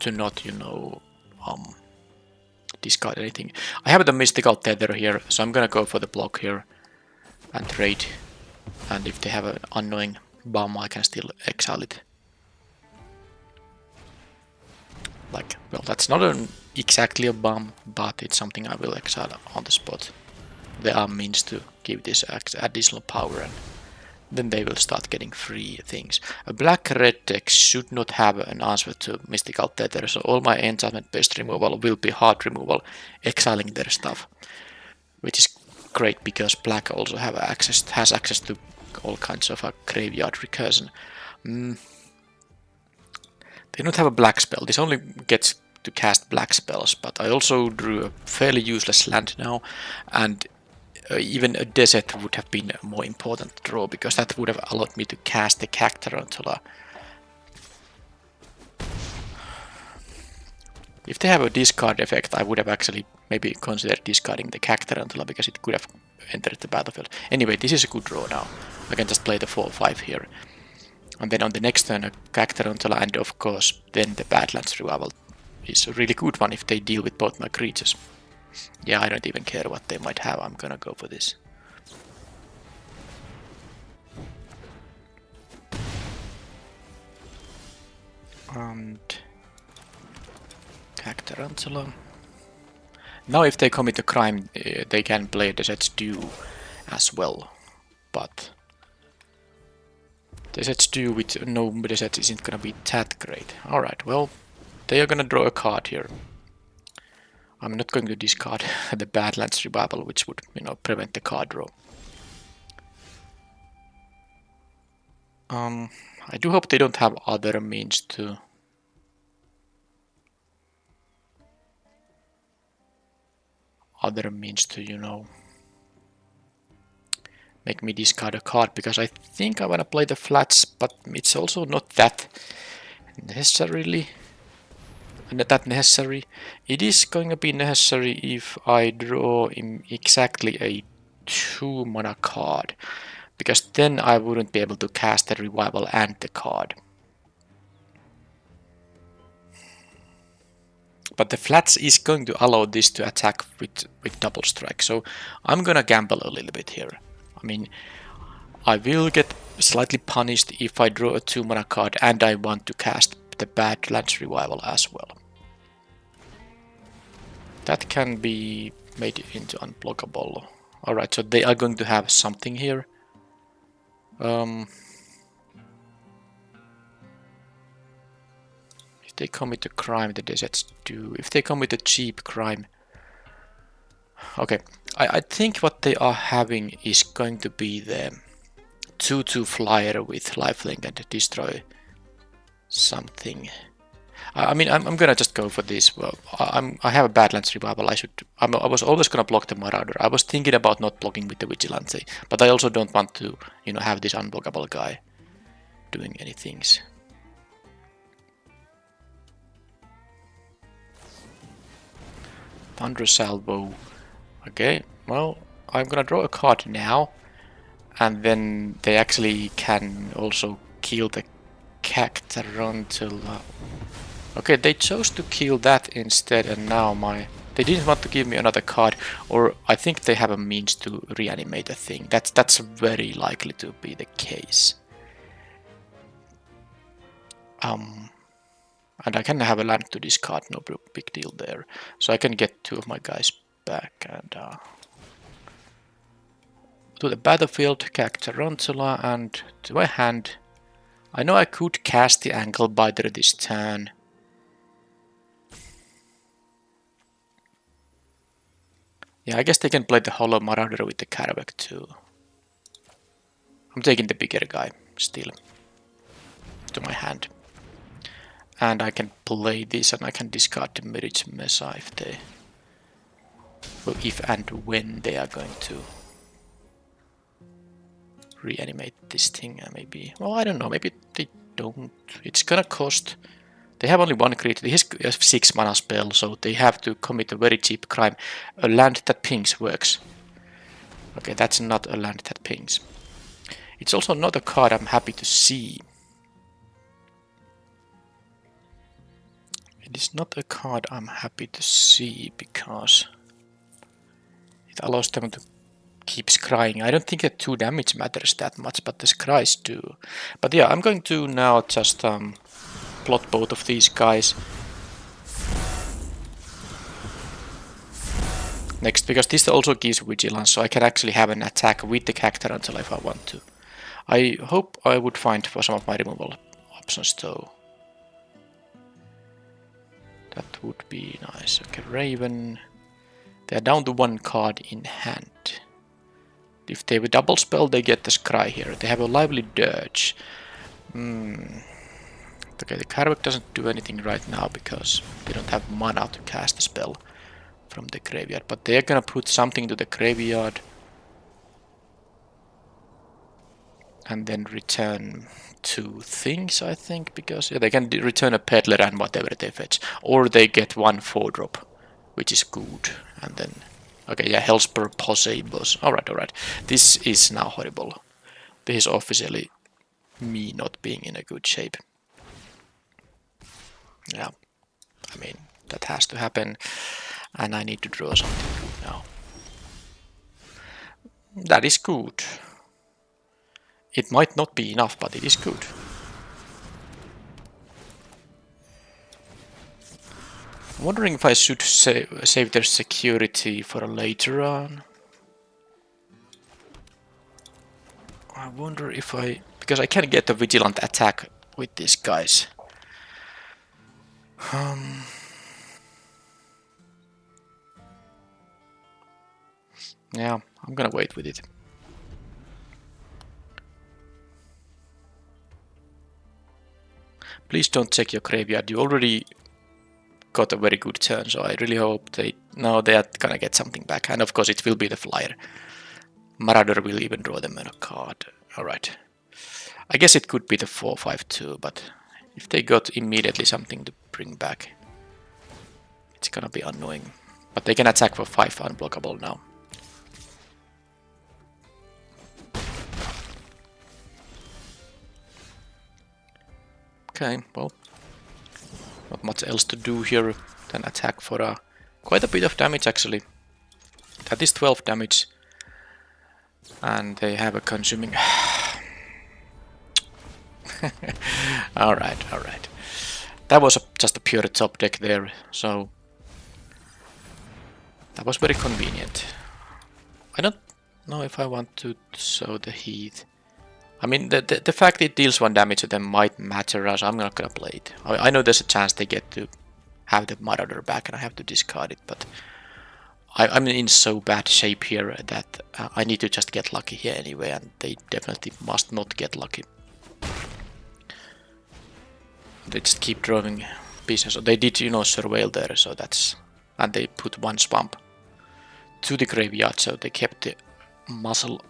you know, discard anything. I have the mystical tether here, so I'm gonna go for the block here and trade. And if they have an annoying bomb, I can still exile it. Like, well, that's not exactly a bomb, but it's something I will exile on the spot. There are means to give this additional power, and then they will start getting free things. A black-red deck should not have an answer to Mystical Tether, so all my enchantment-based removal will be hard removal, exiling their stuff. Which is great because black also has access to all kinds of graveyard recursion. They don't have a black spell. This only gets to cast black spells, but I also drew a fairly useless land now, and even a desert would have been a more important draw, because that would have allowed me to cast the Cactarantula. If they have a discard effect, I would have actually maybe considered discarding the Cactarantula, because it could have entered the battlefield. Anyway, this is a good draw now. I can just play the 4-5 here. And then on the next turn a Cactarantula, and of course then the Badlands Revival is a really good one if they deal with both my creatures. Yeah, I don't even care what they might have, I'm gonna go for this. And Cactarantula. Now if they commit a crime, they can play Desert's Dew as well, but Desert's Dew with no desert isn't gonna be that great. Alright, well, they are gonna draw a card here. I'm not going to discard the Badlands Revival, which would, you know, prevent the card draw. I do hope they don't have other means to... you know, make me discard a card, because I think I wanna play the flats, but it's also not that necessary. It is going to be necessary if I draw exactly a 2 mana card, because then I wouldn't be able to cast the revival and the card. But the flats is going to allow this to attack with double strike, so I'm gonna gamble a little bit here. I mean, I will get slightly punished if I draw a 2-mana card and I want to cast the Badlands Revival as well. That can be made into unblockable. Alright, so they are going to have something here. If they commit a crime, the deserts do. If they commit a cheap crime... Okay, I think what they are having is going to be the 2/2 flyer with lifelink and destroy something. I mean, I'm gonna just go for this. Well, I have a Badlands Revival. I was always gonna block the Marauder. I was thinking about not blocking with the Vigilante, but I also don't want to, you know, have this unblockable guy doing any things. Thunder Salvo. Okay, well, I'm gonna draw a card now, and then they actually can also kill the Cactarantula. Okay, they chose to kill that instead, and now they didn't want to give me another card, or I think they have a means to reanimate a thing. That's very likely to be the case. And I can have a land to discard, no big deal there. So I can get 2 of my guys back and to the battlefield, Cactarantula, and to my hand. I know I could cast the Ankle Biter this turn. Yeah, I guess they can play the Hollow Marauder with the Karavek too. I'm taking the bigger guy still to my hand. And I can play this and I can discard the Mirage Mesa if they... Well, if and when they are going to reanimate this thing, maybe. Well, I don't know, maybe they don't. It's gonna cost... They have only 1 creature. He has a 6 mana spell, so they have to commit a very cheap crime. A land that pings works. Okay, that's not a land that pings. It's also not a card I'm happy to see. It is not a card I'm happy to see because it allows them to keep scrying. I don't think that 2 damage matters that much, but the scries do. But yeah, I'm going to now just plot both of these guys next, because this also gives vigilance, so I can actually have an attack with the Cactarantula if I want to. I hope I would find for some of my removal options though. That would be nice. Okay, Raven. They are down to 1 card in hand. If they have a double spell, they get the scry here. They have a lively dirge. Okay, the Karavek doesn't do anything right now because they don't have mana to cast a spell from the graveyard. But they're gonna put something to the graveyard and then return 2 things, I think, because yeah, they can return a Peddler and whatever they fetch. Or they get 1 4-drop, which is good. And then, okay, yeah, Hellspur Poseidon. Alright. This is now horrible. This is officially me not being in a good shape. Yeah, I mean, that has to happen. And I need to draw something good now. That is good. It might not be enough, but it is good. I'm wondering if I should save their security for later on. I wonder if because I can get a vigilant attack with these guys. Yeah, I'm gonna wait with it. Please don't check your graveyard. You already got a very good turn, so I really hope they are gonna get something back. And of course it will be the flyer. Marauder will even draw them a card. Alright. I guess it could be the 4/5/2, but if they got immediately something to bring back, it's gonna be annoying. But they can attack for 5 unblockable now. Okay, well, not much else to do here than attack for quite a bit of damage actually. That is 12 damage. And they have a consuming. Alright, alright. That was just a pure top deck there, so that was very convenient. I don't know if I want to sow the heat. I mean, the fact it deals 1 damage to them might matter, as I'm not gonna play it. I know there's a chance they get to have the Marauder back and I have to discard it, but I'm in so bad shape here that I need to just get lucky here anyway, and they definitely must not get lucky. They just keep drawing pieces. So they did, you know, surveil there, so that's... And they put 1 swamp to the graveyard, so they kept the muscle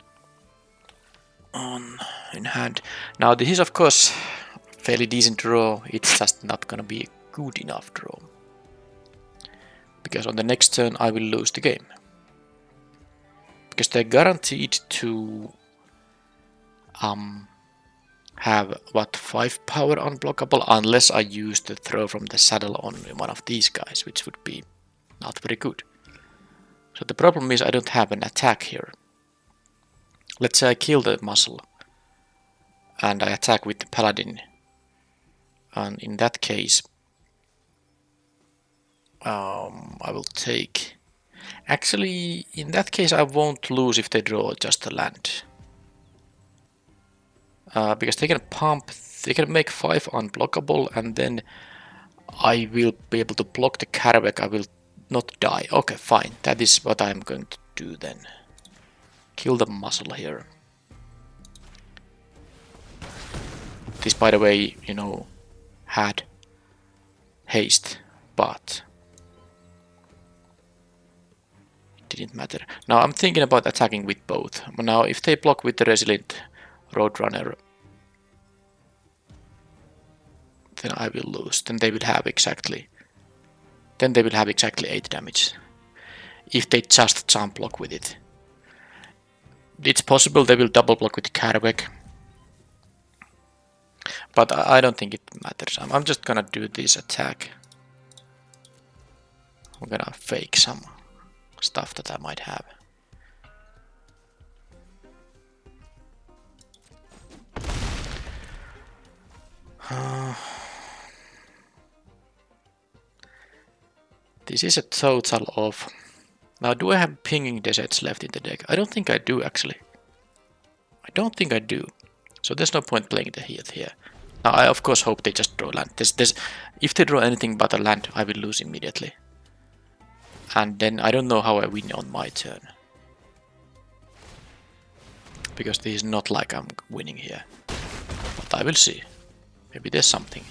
on in hand. Now this is of course fairly decent draw, it's just not gonna be a good enough draw. Because on the next turn I will lose the game. Because they're guaranteed to have what, 5 power unblockable unless I use the throw from the saddle on one of these guys, which would be not very good. So the problem is I don't have an attack here. Let's say I kill the muscle and I attack with the paladin, and in that case I will take... Actually, in that case I won't lose if they draw just a land. Because they can pump, they can make 5 unblockable, and then I will be able to block the Karavek, I will not die. Okay, fine, that is what I'm going to do then. Kill the muscle here. This, by the way, you know, had haste, but it didn't matter. Now I'm thinking about attacking with both. Now if they block with the Resilient Roadrunner, then I will lose. Then they will have exactly 8 damage. If they just jump block with it. It's possible they will double block with the Karavek, but I don't think it matters. I'm just gonna do this attack. I'm gonna fake some stuff that I might have. This is a total of... Now, do I have pinging deserts left in the deck? I don't think I do, actually. I don't think I do. So there's no point playing the heat here. Now, I of course hope they just draw land. If they draw anything but a land, I will lose immediately. And then I don't know how I win on my turn. Because this is not like I'm winning here. But I will see. Maybe there's something.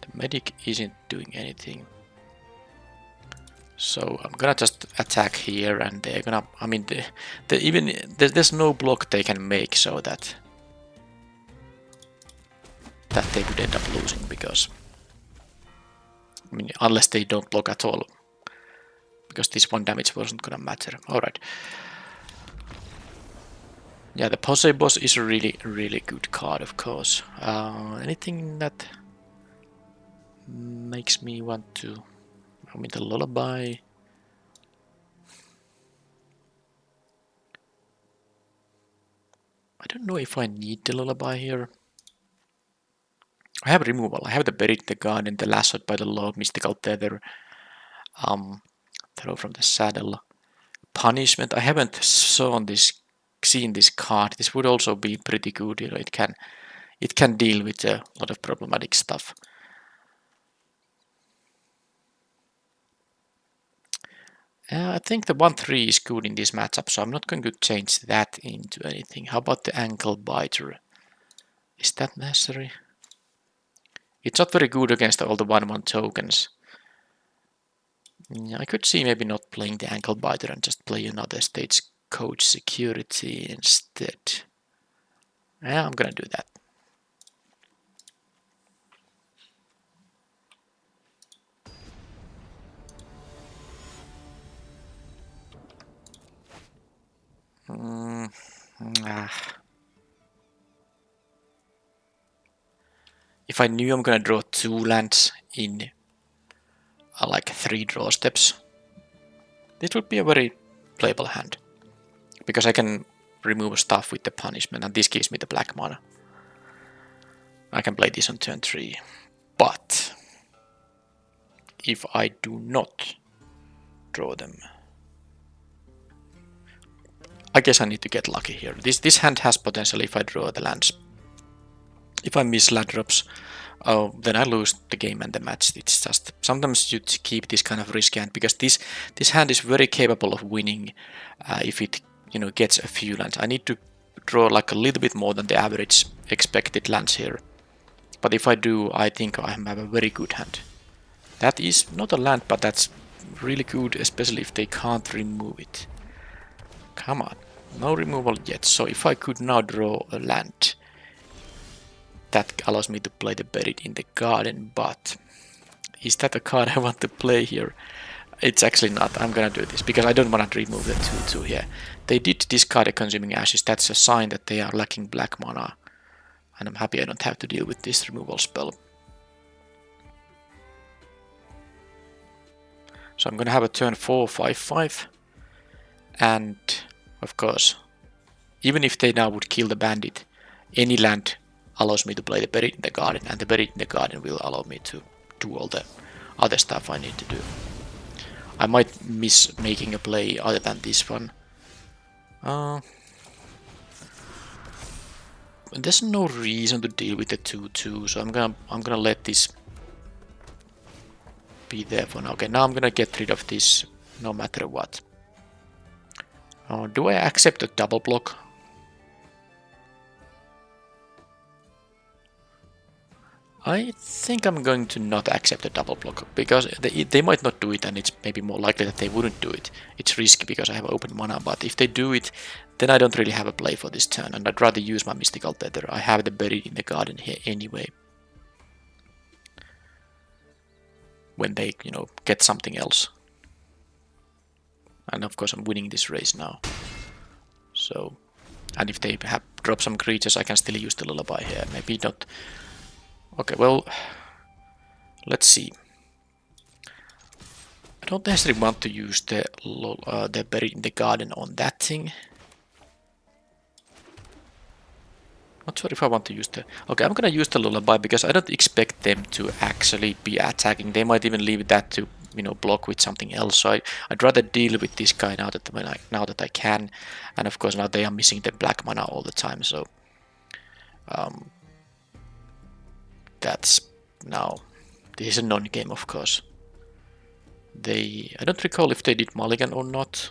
The medic isn't doing anything. So I'm gonna just attack here, and they're gonna... I mean, there's no block they can make so that they would end up losing, because... I mean, unless they don't block at all. Because this 1 damage wasn't gonna matter. Alright. Yeah, the Posse Boss is a really, really good card, of course. Anything that makes me want to... I mean, the Lullaby... I don't know if I need the Lullaby here. I have removal. I have the Buried in the Garden, the Lassoed by the Law, Mystical Tether, Throw from the Saddle, Punishment. I haven't seen this card. This would also be pretty good. You know, it can deal with a lot of problematic stuff. I think the 1/3 is good in this matchup, so I'm not going to change that into anything. How about the Ankle Biter? Is that necessary? It's not very good against all the 1/1 tokens. I could see maybe not playing the Ankle Biter and just play another Stagecoach Security instead. Yeah, I'm gonna do that. If I knew I'm gonna draw 2 lands in like 3 draw steps, this would be a very playable hand. Because I can remove stuff with the punishment, and this gives me the black mana. I can play this on turn 3. But if I do not draw them, I guess I need to get lucky here. This hand has potential if I draw the lands. If I miss land drops, then I lose the game and the match. It's just sometimes you keep this kind of risky hand because this hand is very capable of winning if it gets a few lands. I need to draw like a little bit more than the average expected lands here. But if I do, I think I have a very good hand. That is not a land, but that's really good, especially if they can't remove it. Come on, no removal yet. So if I could now draw a land, that allows me to play the Buried in the Garden, but is that a card I want to play here? It's actually not. I'm gonna do this because I don't want to remove the 2/2 here. They did discard a Consuming Ashes. That's a sign that they are lacking black mana. And I'm happy I don't have to deal with this removal spell. So I'm gonna have a turn 4, 5/5. And of course, even if they now would kill the bandit, any land allows me to play the Buried in the Garden, and the Buried in the Garden will allow me to do all the other stuff I need to do. I might miss making a play other than this one. There's no reason to deal with the 2/2, so I'm gonna let this be there for now. Okay, now I'm gonna get rid of this no matter what. Do I accept a double block? I think I'm going to not accept a double block because they might not do it, and it's maybe more likely that they wouldn't do it. It's risky because I have open mana, but if they do it, then I don't really have a play for this turn, and I'd rather use my Mystical Tether. I have the Buried in the Garden here anyway. When they, get something else. And of course I'm winning this race now. So, and if they have drop some creatures, I can still use the Lullaby here. Maybe not. Okay, well, let's see. I don't necessarily want to use the Buried in the Garden on that thing. Not sure if I want to use the... Okay, I'm gonna use the Lullaby because I don't expect them to actually be attacking. They might even leave that to, block with something else. So I'd rather deal with this guy now that I can. And of course now they are missing the black mana all the time. So that's now... This is a non-game, of course. I don't recall if they did Mulligan or not.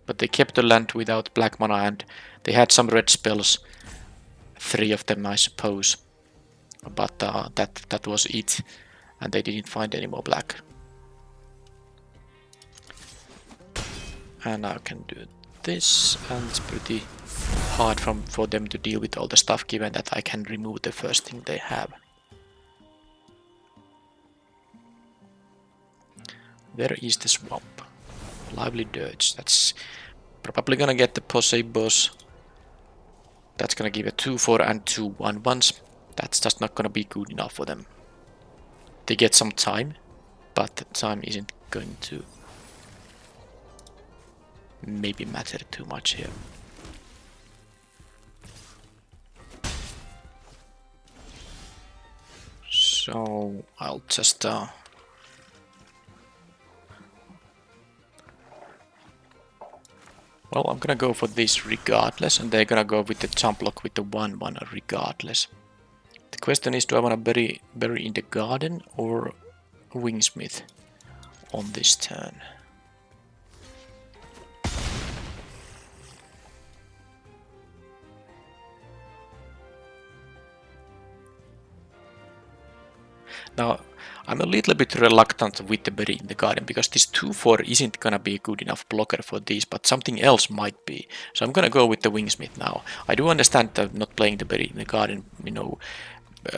But they kept the land without black mana and they had some red spells. 3 of them, I suppose, but that was it, and they didn't find any more black. And I can do this, and it's pretty hard for them to deal with all the stuff, given that I can remove the first thing they have. Where is the swamp? Lively Dirge. That's probably gonna get the Posse boss. That's gonna give a 2/4 and 2 1/1s. That's just not gonna be good enough for them. They get some time, but the time isn't going to maybe matter too much here. So I'll just well, I'm gonna go for this regardless, and they're gonna go with the jump block with the 1/1 regardless. The question is, do I want to bury in the Garden or Wingsmith on this turn? Now, I'm a little bit reluctant with the Bury in the Garden because this 2/4 isn't gonna be a good enough blocker for these, but something else might be. So I'm gonna go with the Wingsmith now. I do understand that not playing the Bury in the Garden,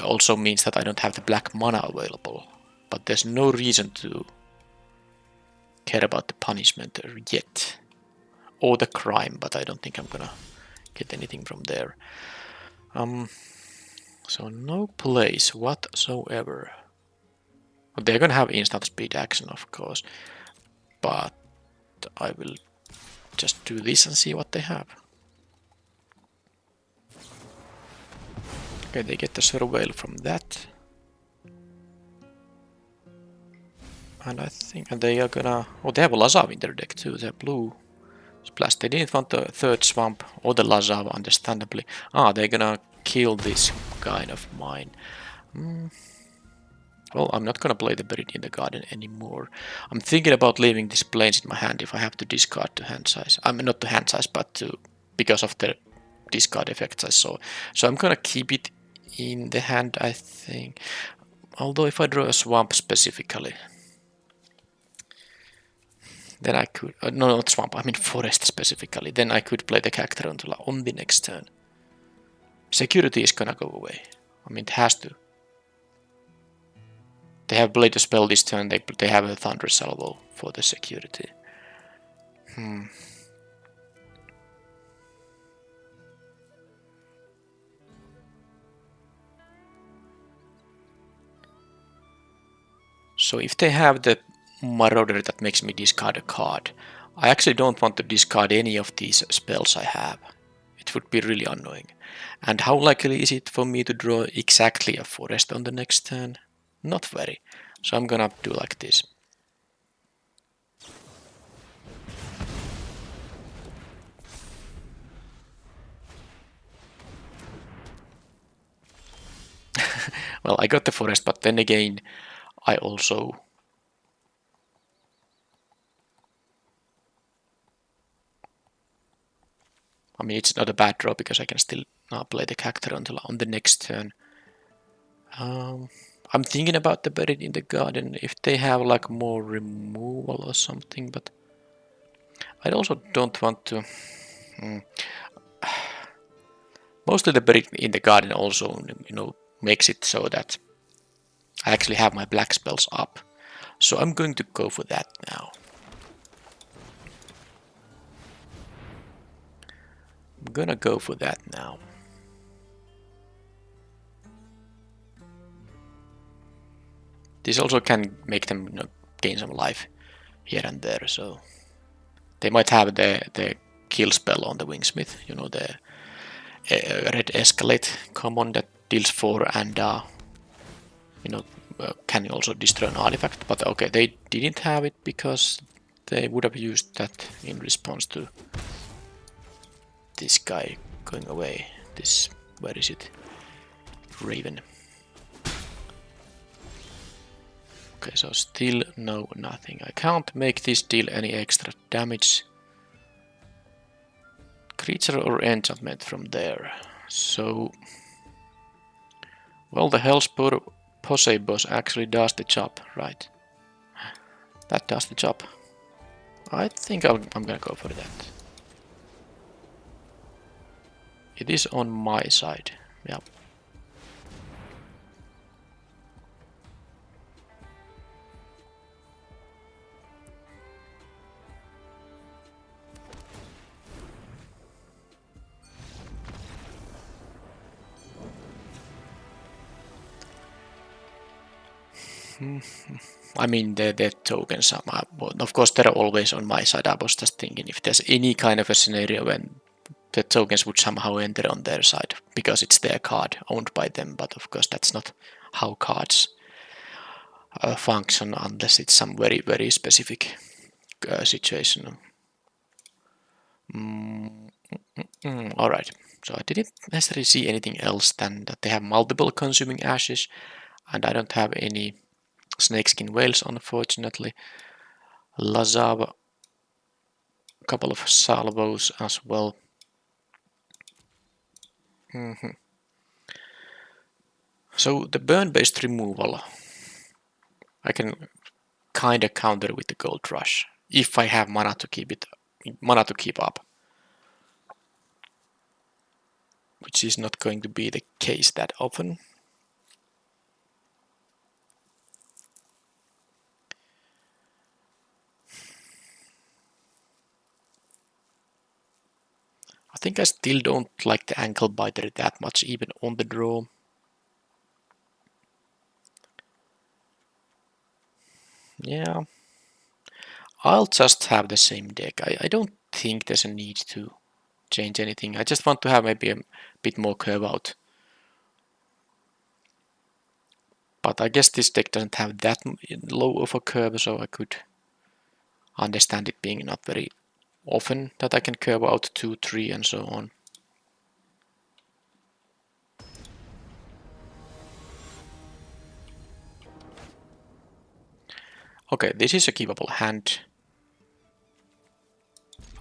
also means that I don't have the black mana available. But there's no reason to care about the punishment yet. Or the crime, but I don't think I'm gonna get anything from there. So no plays whatsoever. They're gonna have instant speed action, of course, but I will just do this and see what they have. Okay, they get the surveil from that. And I think they are gonna... Oh, they have a Lazav in their deck too, they're blue. Splash. They didn't want the third swamp or the Lazav, understandably. Ah, they're gonna kill this guy of mine. Well, I'm not gonna play the Buried in the Garden anymore. I'm thinking about leaving these planes in my hand if I have to discard to hand size. I mean, not to hand size, but to... because of the discard effects I saw. So I'm gonna keep it in the hand, I think. Although if I draw a swamp specifically, then I could... no, not swamp, I mean forest specifically. Then I could play the Cactarantula on the next turn. Security is gonna go away. I mean, it has to. They have played a spell this turn, they have a Thunder Salvo for the security. So if they have the Marauder that makes me discard a card, I actually don't want to discard any of these spells I have. It would be really annoying. And how likely is it for me to draw exactly a forest on the next turn? Not very. So I'm gonna do like this. Well, I got the forest, but then again, I also... I mean, it's not a bad draw because I can still play the Cactarantula on the next turn. I'm thinking about the Buried in the Garden if they have like more removal or something, but I also don't want to... Mostly the Buried in the Garden also, makes it so that I actually have my black spells up. So I'm going to go for that now. I'm gonna go for that now. This also can make them gain some life here and there, so they might have the kill spell on the Wingsmith, the red escalate common that deals 4 and can also destroy an artifact, but okay, they didn't have it because they would have used that in response to this guy going away. Where is it? Raven. Okay, so still no nothing. I can't make this deal any extra damage. Creature or enchantment from there. So... Well, the Hellspur Posebos actually does the job, right? That does the job. I think I'm gonna go for that. It is on my side, yeah. I mean, the tokens are... of course, they're always on my side. I was just thinking if there's any kind of a scenario when the tokens would somehow enter on their side, because it's their card, owned by them, but of course that's not how cards function unless it's some very, very specific situation. Alright, so I didn't necessarily see anything else than that they have multiple consuming ashes, and I don't have any snakeskin whales, unfortunately. Lazav, a couple of salvos as well. So the burn-based removal, I can kinda counter with the Gold Rush if I have mana to keep up, which is not going to be the case that often. I think I still don't like the Ankle Biter that much, even on the draw. Yeah, I'll just have the same deck. I don't think there's a need to change anything. I just want to have maybe a bit more curve out But I guess this deck doesn't have that low of a curve, so I could understand it being not very often that I can curve out 2, 3 and so on. Okay, this is a keepable hand.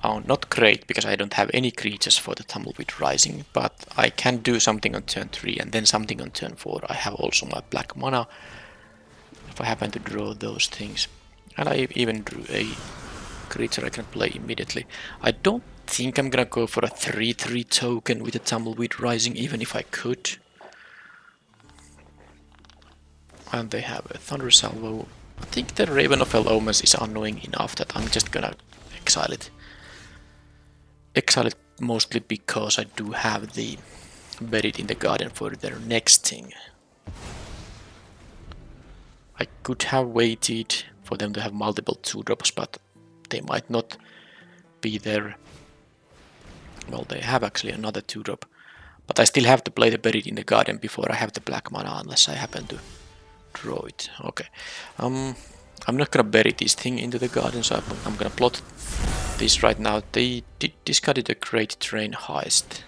Oh, not great, because I don't have any creatures for the Tumbleweed Rising, but I can do something on turn 3 and then something on turn 4. I have also my black mana, if I happen to draw those things. And I even drew a creature I can play immediately. I don't think I'm gonna go for a 3/3 token with a Tumbleweed Rising, even if I could. And they have a Thunder Salvo. I think the Raven of Fell Omens is annoying enough that I'm just gonna exile it. Exile it mostly because I do have the Buried in the Garden for their next thing. I could have waited for them to have multiple 2-drops, but they might not be there. Well, they have actually another 2-drop, but I still have to play the Buried in the Garden before I have the black mana, unless I happen to draw it. Okay. I'm not gonna bury this thing into the garden, so I'm gonna plot this right now. They discarded a Great Train Heist.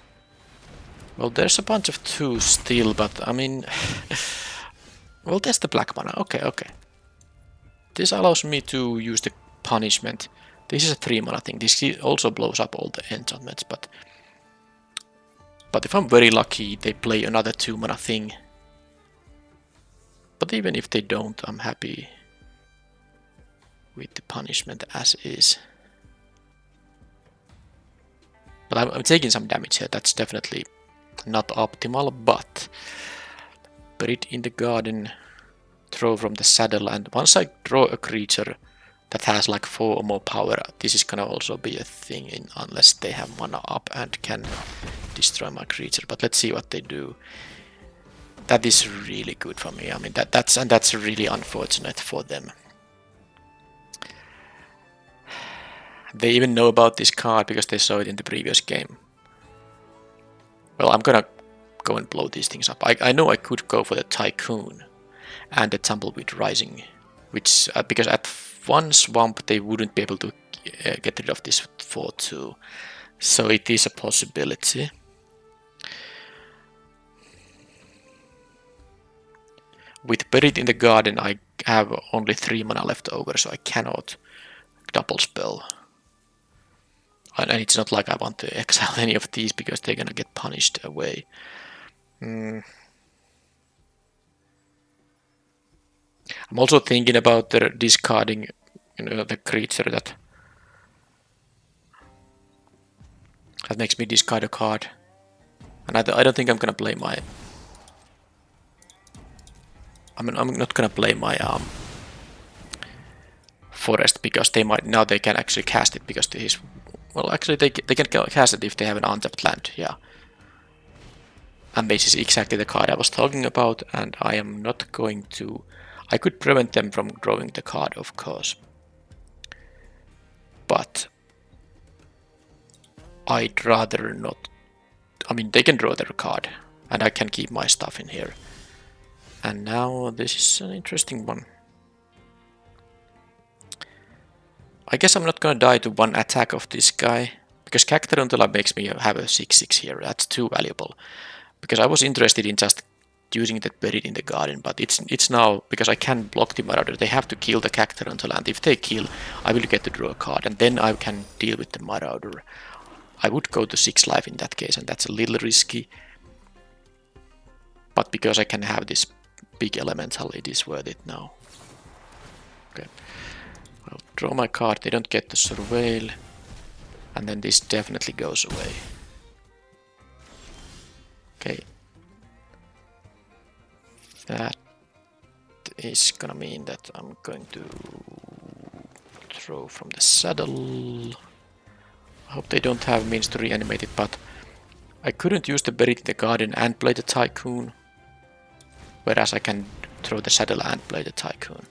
Well, there's a bunch of 2 still, but I mean... well, there's the black mana. Okay. This allows me to use the punishment. This is a 3 mana thing. This also blows up all the enchantments, but if I'm very lucky, they play another 2 mana thing. But even if they don't, I'm happy with the punishment as is. But I'm taking some damage here. That's definitely not optimal, but Buried in the Garden, throw from the saddle, and once I draw a creature that has like 4 or more power, this is gonna also be a thing unless they have mana up and can destroy my creature. But let's see what they do. That is really good for me. I mean that's really unfortunate for them. They even know about this card because they saw it in the previous game. Well, I'm gonna go and blow these things up. I know I could go for the Tycoon and the Tumbleweed Rising, which because at 1 swamp they wouldn't be able to get rid of this 4/2, so it is a possibility. With Buried in the Garden, I have only 3 mana left over, so I cannot double spell. And it's not like I want to exile any of these because they're gonna get punished away. I'm also thinking about discarding, the creature that makes me discard a card. And I don't think I'm gonna play my... I'm not gonna play my forest, because they might... Now they can actually cast it because this is... Well, actually they can cast it if they have an untapped land, yeah. And this is exactly the card I was talking about, and I am not going to... I could prevent them from drawing the card, of course. But I'd rather not... I mean, they can draw their card, and I can keep my stuff in here. And now this is an interesting one. I guess I'm not gonna die to 1 attack of this guy, because Cactaruntula makes me have a 6/6 here. That's too valuable. Because I was interested in just using that Buried in the Garden, but it's now, because I can block the Marauder, they have to kill the Cactaruntula, and if they kill, I will get to draw a card, and then I can deal with the Marauder. I would go to 6 life in that case, and that's a little risky. But because I can have this big elemental, it is worth it now. Okay. I'll draw my card, they don't get to surveil, and then this definitely goes away. Okay. That is gonna mean that I'm going to throw from the saddle. I hope they don't have means to reanimate it, but I couldn't use the Buried in the Garden and play the Tycoon, whereas I can throw the saddle and play the Tycoon.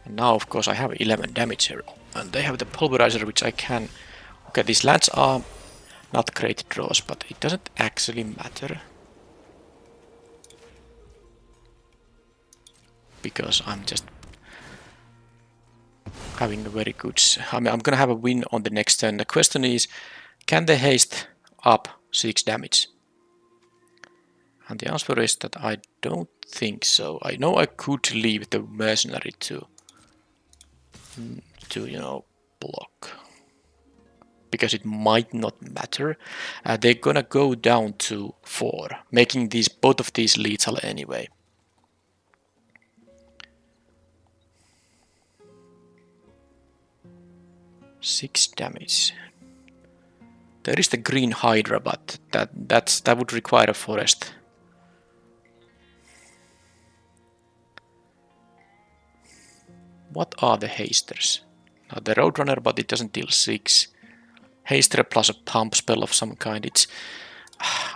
And now, of course, I have 11 damage here, and they have the Pulverizer, which I can... Okay, these lands are Not great draws, but it doesn't actually matter. Because I'm just having a very good... I mean, I'm gonna have a win on the next turn. The question is, can they haste up 6 damage? And the answer is that I don't think so. I know I could leave the mercenary to you know, block. Because it might not matter. They're gonna go down to 4, making both of these lethal anyway. Six damage. There is the green Hydra, but that would require a forest. What are the hasters? Now the Roadrunner, but it doesn't deal 6. Haster plus a pump spell of some kind.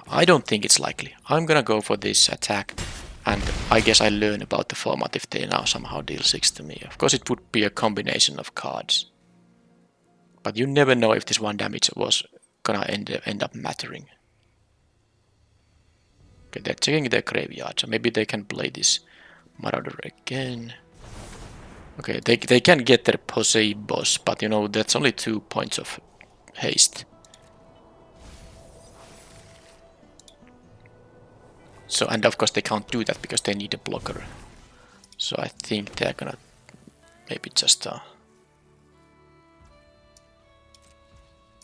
I don't think it's likely. I'm gonna go for this attack, and I guess I learn about the format if they now somehow deal 6 to me. Of course it would be a combination of cards. But you never know if this 1 damage was gonna end up mattering. Okay, they're checking their graveyard, so maybe they can play this Marauder again. Okay, they can get their Posei boss, but you know, that's only 2 points of haste. So, and of course they can't do that because they need a blocker. So I think they're gonna maybe just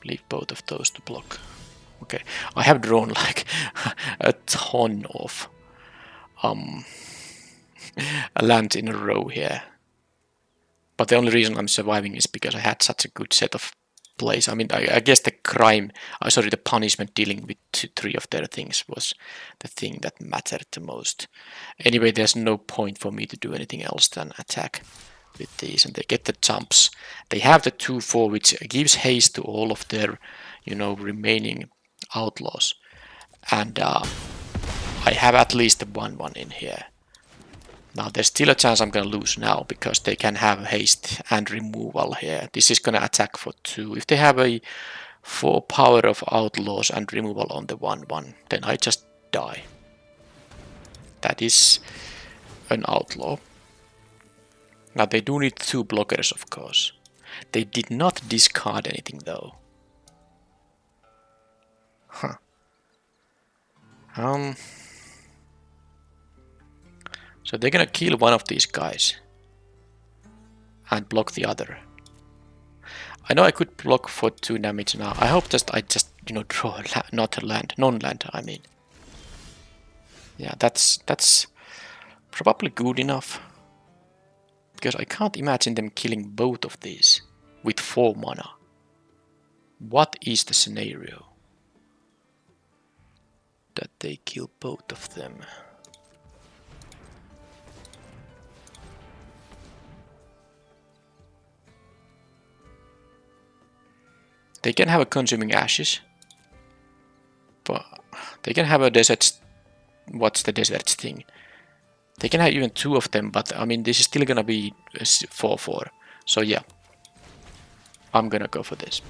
leave both of those to block. Okay, I have drawn like a ton of lands in a row here. But the only reason I'm surviving is because I had such a good set of plays. I mean, I guess the the punishment dealing with 3 of their things was the thing that mattered the most. Anyway, there's no point for me to do anything else than attack with these, and they get the jumps. They have the 2/4, which gives haste to all of their, you know, remaining outlaws, and I have at least 1/1 in here. Now there's still a chance I'm gonna lose now because they can have haste and removal here. This is gonna attack for 2. If they have a 4 power of outlaws and removal on the 1/1, then I just die. That is an outlaw. Now they do need 2 blockers, of course. They did not discard anything though. Huh. So they're gonna kill one of these guys and block the other. I know I could block for 2 damage now. I hope I just you know, draw not a land, non-land. I mean, yeah, that's probably good enough because I can't imagine them killing both of these with 4 mana. What is the scenario that they kill both of them? They can have a consuming ashes, but they can have a desert. What's the desert thing? They can have even 2 of them, but I mean, this is still gonna be 4/4. So yeah, I'm gonna go for this.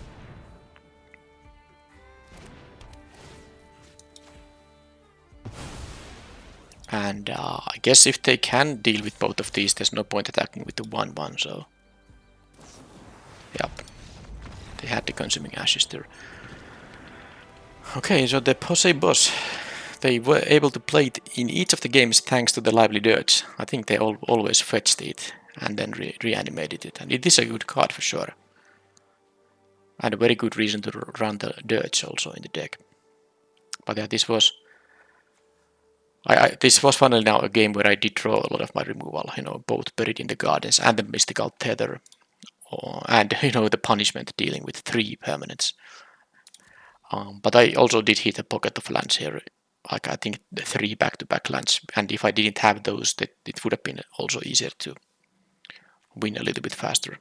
And I guess if they can deal with both of these, there's no point attacking with the 1/1, so... Yep. They had the consuming ashes there. Okay, so the Posei boss. They were able to play it in each of the games thanks to the lively dirge. I think they always fetched it and then reanimated it. And it is a good card for sure. And a very good reason to run the dirge also in the deck. But yeah, this was... this was finally now a game where I did draw a lot of my removal, you know, both Buried in the Gardens and the Mystical Tether, and, you know, the punishment dealing with 3 permanents. But I also did hit a pocket of lands here, like I think the 3 back-to-back lands, and if I didn't have those, it would have been also easier to win a little bit faster.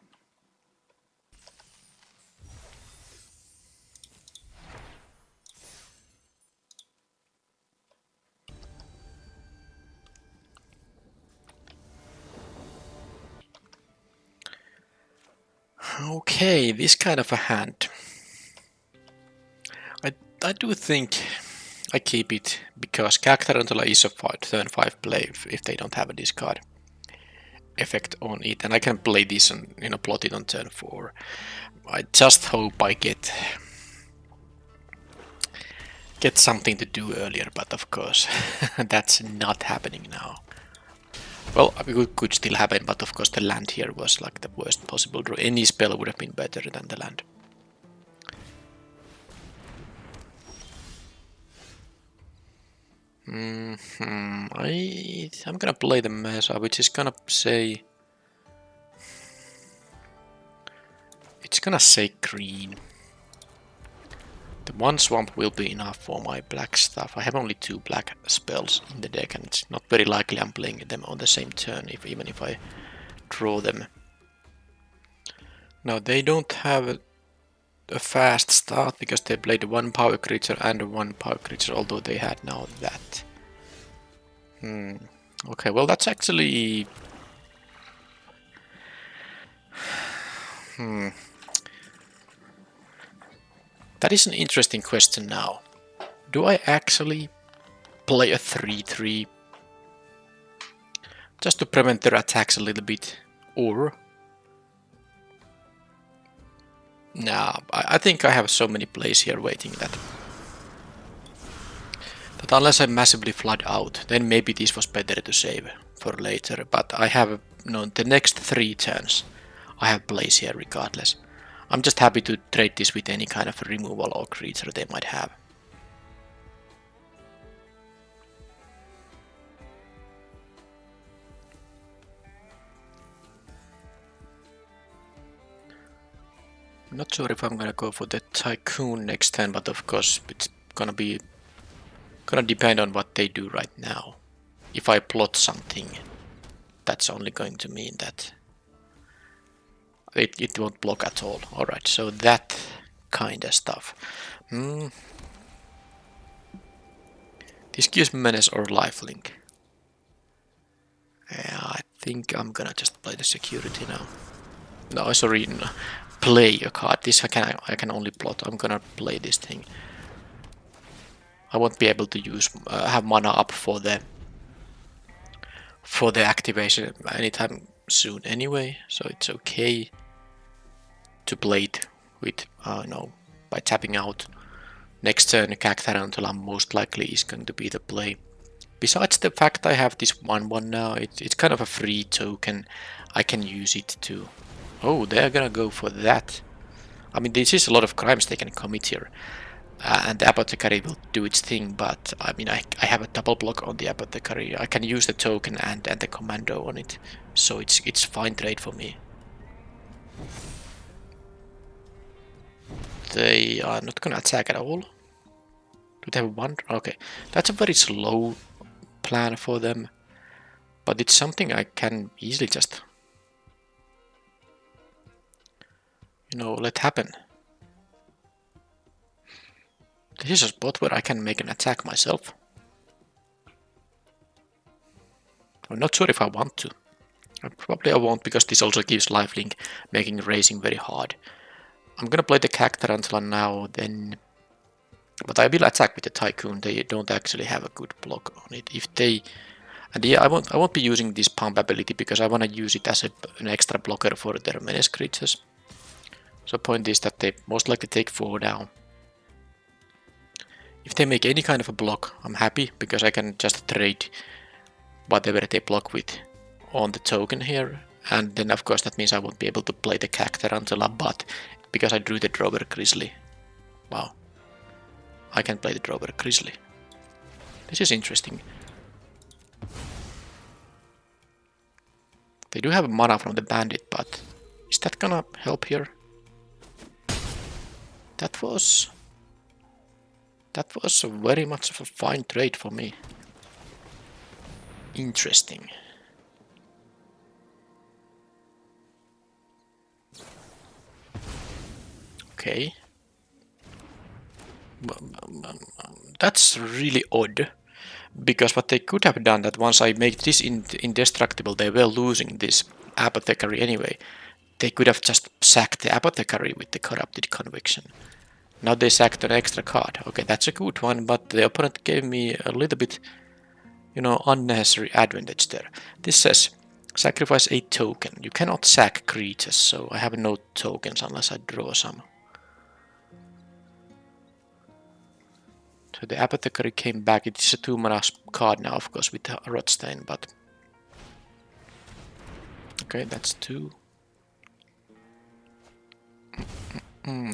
Okay, this kind of a hand. I I do think I keep it because Cactarantula is a turn 5 play if they don't have a discard effect on it, and I can play this and plot it on turn 4. I just hope I get something to do earlier, but of course that's not happening now. Well, it could still happen, but of course the land here was like the worst possible draw. Any spell would have been better than the land. I'm gonna play the Mesa, which is gonna say... It's gonna say green. The one swamp will be enough for my black stuff. I have only 2 black spells in the deck, and it's not very likely I'm playing them on the same turn, even if I draw them. Now they don't have a fast start because they played 1 power creature and 1 power creature, although they had now that. Okay, well that's actually... That is an interesting question now. Do I actually play a 3/3 just to prevent their attacks a little bit, or... Nah, I think I have so many plays here waiting that unless I massively flood out, then maybe this was better to save for later, but I have the next 3 turns I have plays here regardless. I'm just happy to trade this with any kind of removal or creature they might have. I'm not sure if I'm gonna go for the Tycoon next turn, but of course it's gonna depend on what they do right now. If I plot something, that's only going to mean that it won't block at all. Alright, so that kind of stuff. This gives menace or lifelink. Yeah, I think I'm gonna just play the security now. No, sorry, no. Play a card. This I can only plot. I'm gonna play this thing. I won't be able to use have mana up for the activation anytime soon anyway, so it's okay to play it with by tapping out. Next turn Cactarantula most likely is going to be the play. Besides the fact I have this 1/1 now, it's kind of a free token. I can use it to... Oh, they're gonna go for that. I mean, this is a lot of crimes they can commit here. And the Apothecary will do its thing, but I mean, I have a double block on the Apothecary. I can use the token and the commando on it, so it's fine trade for me. They are not gonna attack at all. Do they have 1? Okay, that's a very slow plan for them, but it's something I can easily just let happen. This is a spot where I can make an attack myself. I'm not sure if I want to. Probably I won't, because this also gives lifelink, making racing very hard. I'm gonna play the Cactarantula now, then... But I will attack with the Tycoon. They don't actually have a good block on it. If they... And yeah, I won't be using this pump ability because I want to use it as an extra blocker for their menace creatures. So point is that they most likely take 4 down. If they make any kind of a block, I'm happy because I can just trade whatever they block with on the token here. And then of course that means I won't be able to play the Cactarantula, but because I drew the Drover Grizzly. Wow. I can play the Drover Grizzly. This is interesting. They do have mana from the Bandit, but is that gonna help here? That was very much of a fine trade for me. Interesting. Okay. That's really odd. Because what they could have done, that once I make this indestructible, they were losing this Apothecary anyway. They could have just sacked the Apothecary with the Corrupted Conviction. Now they sacked an extra card. Okay, that's a good one, but the opponent gave me a little bit, you know, unnecessary advantage there. This says sacrifice a token. You cannot sack creatures, so I have no tokens unless I draw some. So the Apothecary came back. It is a 2-mana card now, of course, with Rothstein, but... Okay, that's 2.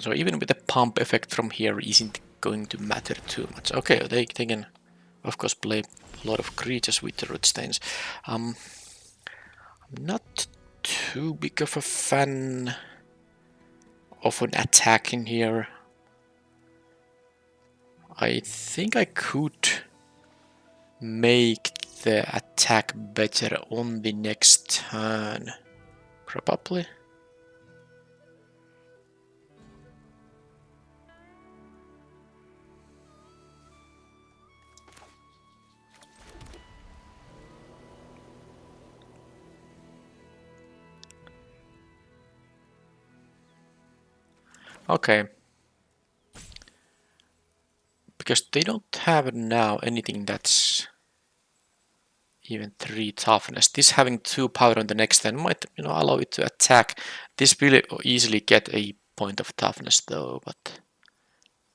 So even with the pump effect from here isn't going to matter too much. Okay, they can, of course, play a lot of creatures with the Rothsteins. I'm not too big of a fan of an attack in here. I think I could make the attack better on the next turn, probably. Okay. Because they don't have now anything that's even 3 toughness. This having 2 power on the next turn might, you know, allow it to attack. This will easily get a point of toughness though, but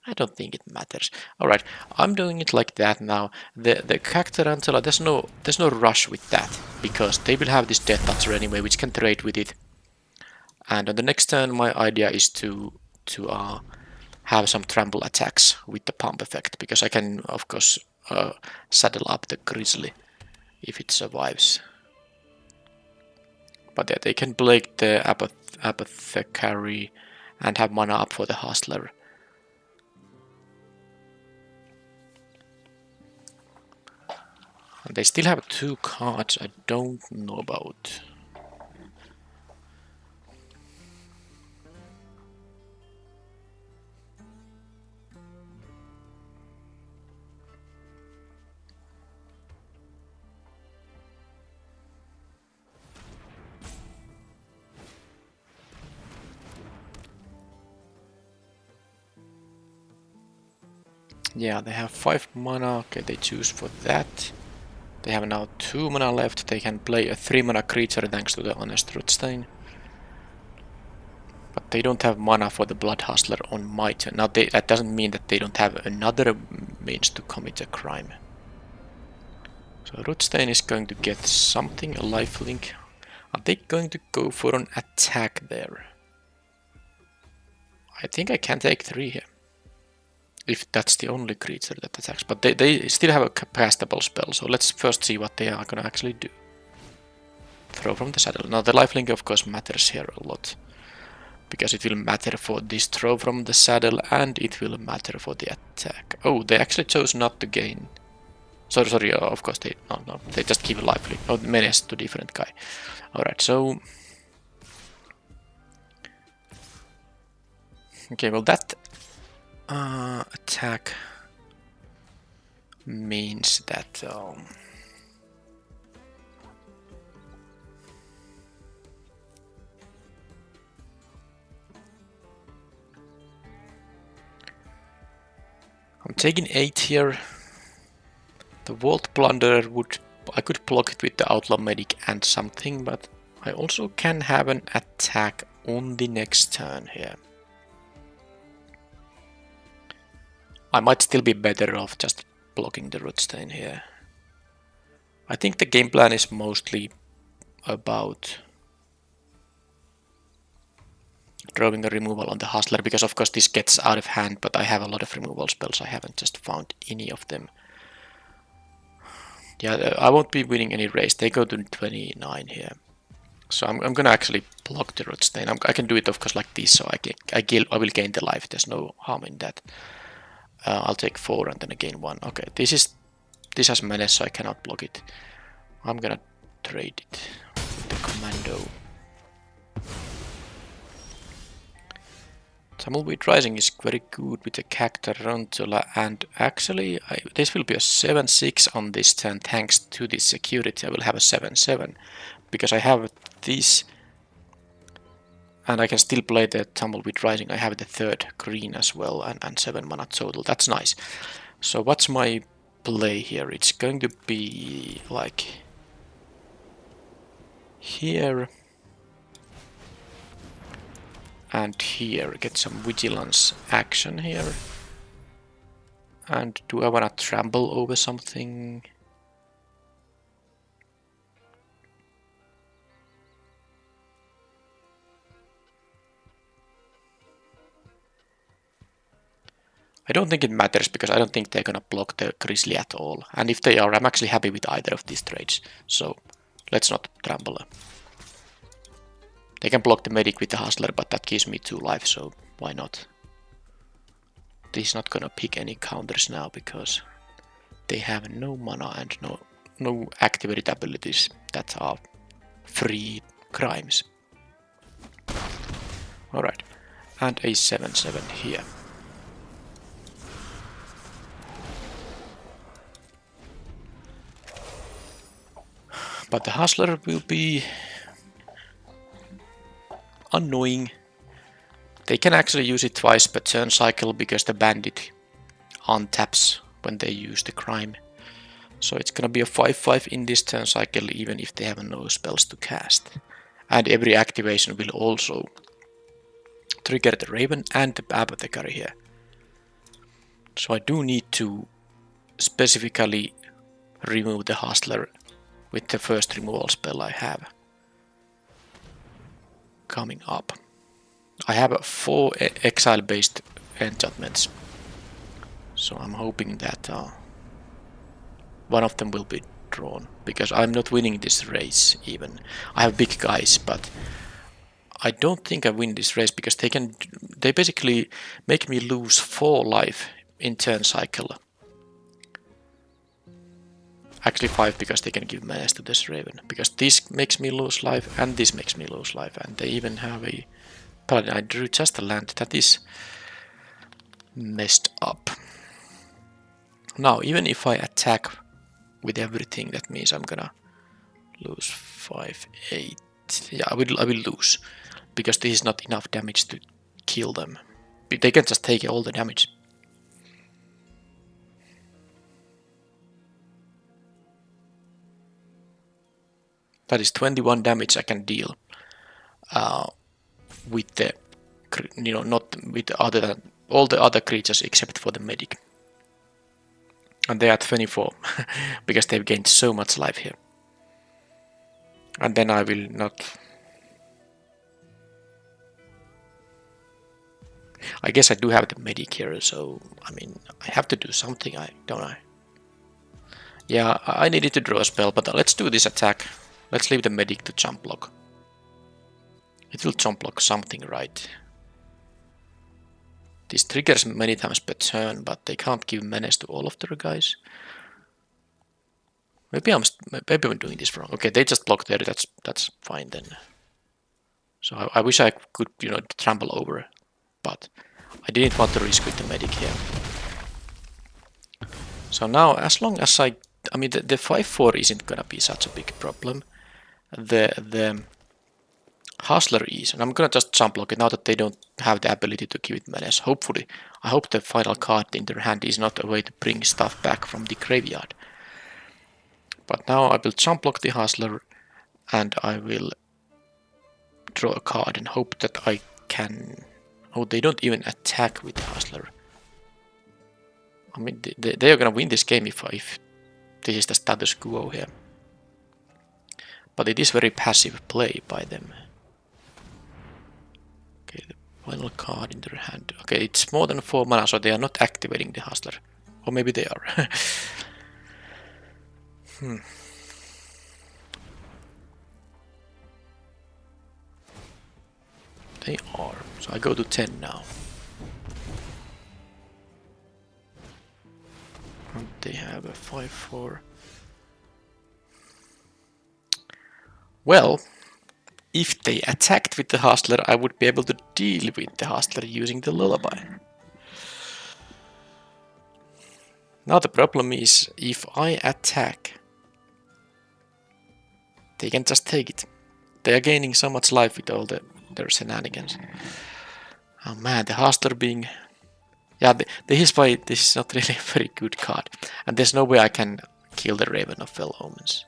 I don't think it matters. Alright, I'm doing it like that now. The Cactarantula, there's no rush with that, because they will have this Death Toucher anyway, which can trade with it. And on the next turn my idea is to have some trample attacks with the pump effect, because I can, of course, saddle up the Grizzly if it survives. But yeah, they can break the Apothecary and have mana up for the Hustler. And they still have 2 cards I don't know about. Yeah, they have 5 mana. Okay, they choose for that. They have now 2 mana left. They can play a 3 mana creature thanks to the Honest Rothstein. But they don't have mana for the Blood Hustler on my turn. Now that doesn't mean that they don't have another means to commit a crime. So Rothstein is going to get something, a lifelink. Are they going to go for an attack there? I think I can take 3 here. If that's the only creature that attacks. But they still have a castable spell, so let's first see what they are gonna actually do. Throw from the saddle. Now the lifelink of course matters here a lot, because it will matter for this throw from the saddle and it will matter for the attack. Oh, they actually chose not to gain. Sorry, of course they they just give a lifelink. Oh, menace to different guy. Alright, so okay, well that attack means that I'm taking 8 here. The Vault Plunderer I could block it with the Outlaw Medic and something, but I also can have an attack on the next turn here. I might still be better off just blocking the Rothstein here. I think the game plan is mostly about drawing a removal on the Hustler, because of course this gets out of hand, but I have a lot of removal spells. I haven't just found any of them. Yeah, I won't be winning any race. They go to 29 here. So I'm gonna actually block the Rothstein. I can do it of course like this, so I will gain the life. There's no harm in that. I'll take 4 and then again 1. Okay, this has menace, so I cannot block it. I'm gonna trade it with the commando. Tumbleweed Rising is very good with the Cactarantula, and actually this will be a 7-6 on this turn thanks to this security. I will have a 7-7 because I have this And I can still play the Tumbleweed Rising. I have the third green as well, and 7 mana total. That's nice. So what's my play here? It's going to be like here and here. Get some vigilance action here. And do I want to trample over something? I don't think it matters because I don't think they're gonna block the Grizzly at all. And if they are, I'm actually happy with either of these trades. So let's not trample. They can block the Medic with the Hustler, but that gives me 2 life, so why not? He's not gonna pick any counters now because they have no mana and no activated abilities that are free crimes. Alright, and a 7/7 here. But the Hustler will be annoying. They can actually use it twice per turn cycle because the Bandit untaps when they use the crime. So it's gonna be a 5/5 in this turn cycle even if they have no spells to cast. And every activation will also trigger the Raven and the Apothecary here. So I do need to specifically remove the Hustler with the first removal spell I have coming up. I have 4 exile based enchantments, so I'm hoping that one of them will be drawn, because I'm not winning this race even. I have big guys, but I don't think I win this race because they basically make me lose 4 life in turn cycle. Actually 5 because they can give menace to this Raven, because this makes me lose life and this makes me lose life, and they even have a Paladin. I drew just a land. That is messed up. Now even if I attack with everything, that means I'm gonna lose 5/8. Yeah, I will lose because this is not enough damage to kill them. They can just take all the damage. That is 21 damage I can deal with the, not with other than all the other creatures except for the Medic. And they are 24 because they've gained so much life here. And then I will not. I guess I do have the Medic here, so I mean I have to do something, don't I? Yeah, I needed to draw a spell, but let's do this attack. Let's leave the Medic to jump block. It will jump block something, right? This triggers many times per turn, but they can't give menace to all of their guys. Maybe I'm doing this wrong. Okay, they just block there. That's fine then. So I wish I could, trample over, but I didn't want to risk with the Medic here. So now, as long as I mean, the 5/4 isn't gonna be such a big problem. The Hustler is, and I'm gonna just jump block it now that they don't have the ability to give it menace. Hopefully, I hope the final card in their hand is not a way to bring stuff back from the graveyard. But now I will jump block the Hustler, and I will draw a card and hope that I can. Oh, they don't even attack with the Hustler. I mean, they are gonna win this game if this is the status quo here. But it is very passive play by them. Okay, the final card in their hand. Okay, it's more than 4 mana, so they are not activating the Hustler. Or maybe they are. They are. So I go to 10 now. And they have a 5/4. Well, if they attacked with the Hustler, I would be able to deal with the Hustler using the Lullaby. Now the problem is, if I attack, they can just take it. They are gaining so much life with all the their shenanigans. Oh man, the Hustler being... Yeah, this is why this is not really a very good card. And there's no way I can kill the Raven of Fell Omens.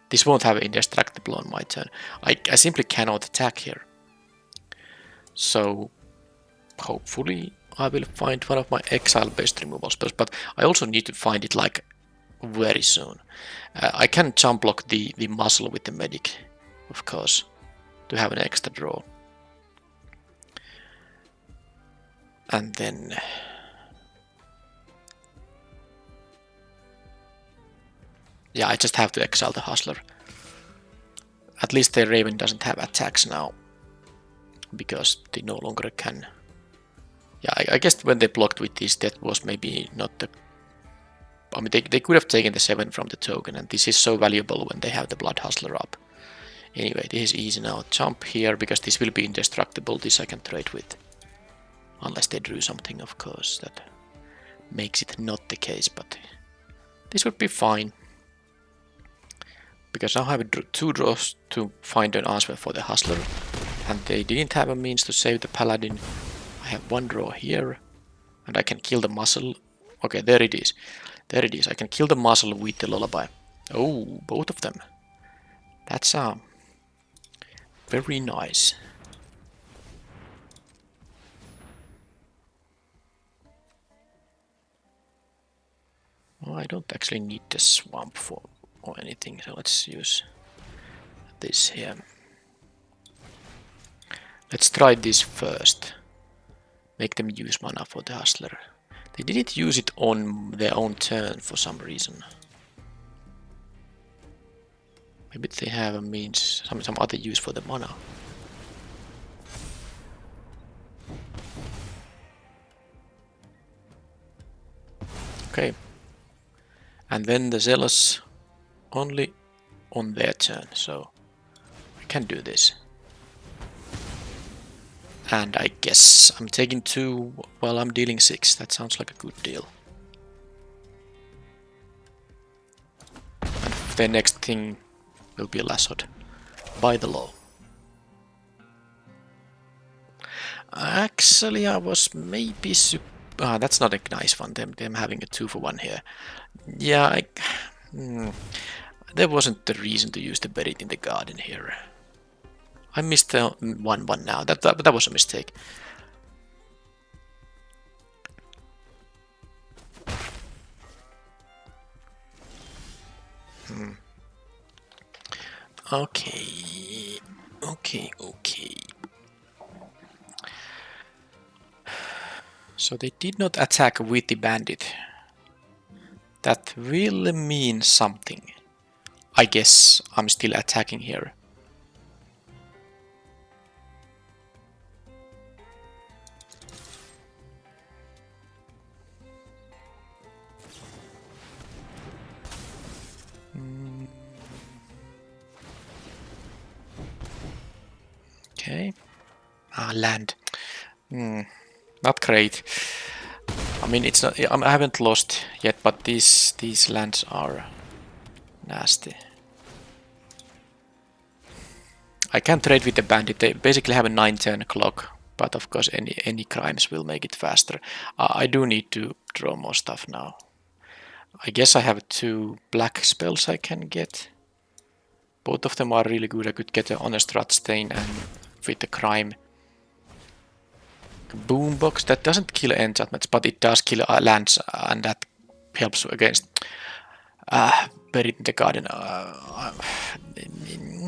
This won't have Indestructible on my turn. I simply cannot attack here. So, hopefully I will find one of my exile-based removal spells, but I also need to find it like very soon. I can jump block the muzzle with the medic, of course, to have an extra draw. And then... yeah, I just have to exile the Hustler. At least the Raven doesn't have attacks now, because they no longer can... yeah, I guess when they blocked with this, that was maybe not the... I mean, they could have taken the 7 from the token, and this is so valuable when they have the Blood Hustler up. Anyway, this is easy now. Jump here, because this will be indestructible. This I can trade with. Unless they drew something, of course, that makes it not the case, but this would be fine. Because now I have 2 draws to find an answer for the Hustler, and they didn't have a means to save the Paladin. I have 1 draw here, and I can kill the muzzle. Okay, there it is. There it is. I can kill the muzzle with the Lullaby. Oh, both of them. That's very nice. Well, I don't actually need the swamp for or anything, so let's use this here. Let's try this first. Make them use mana for the Hustler. They didn't use it on their own turn for some reason. Maybe they have a means, some other use for the mana. Okay. And then the Zealous only on their turn, so I can do this. And I guess I'm taking 2 while I'm dealing 6. That sounds like a good deal. And the next thing will be lassoed by the law. Actually, I was maybe... that's not a nice one, them having a 2-for-1 here. Yeah, there wasn't the reason to use the Buried in the Garden here. I missed the 1-1 now. That was a mistake. Okay. So they did not attack with the bandit. That will mean something. I guess I'm still attacking here. Okay. Land. Not great. I mean, it's not. I haven't lost yet, but these lands are nasty. I can trade with the bandit. They basically have a 9-turn clock, but of course any crimes will make it faster. I do need to draw more stuff now. I guess I have 2 black spells I can get. Both of them are really good. I could get an Honest Rat Stain and with the crime. Boombox, that doesn't kill enchantments, but it does kill lands, and that helps against Buried in the Garden.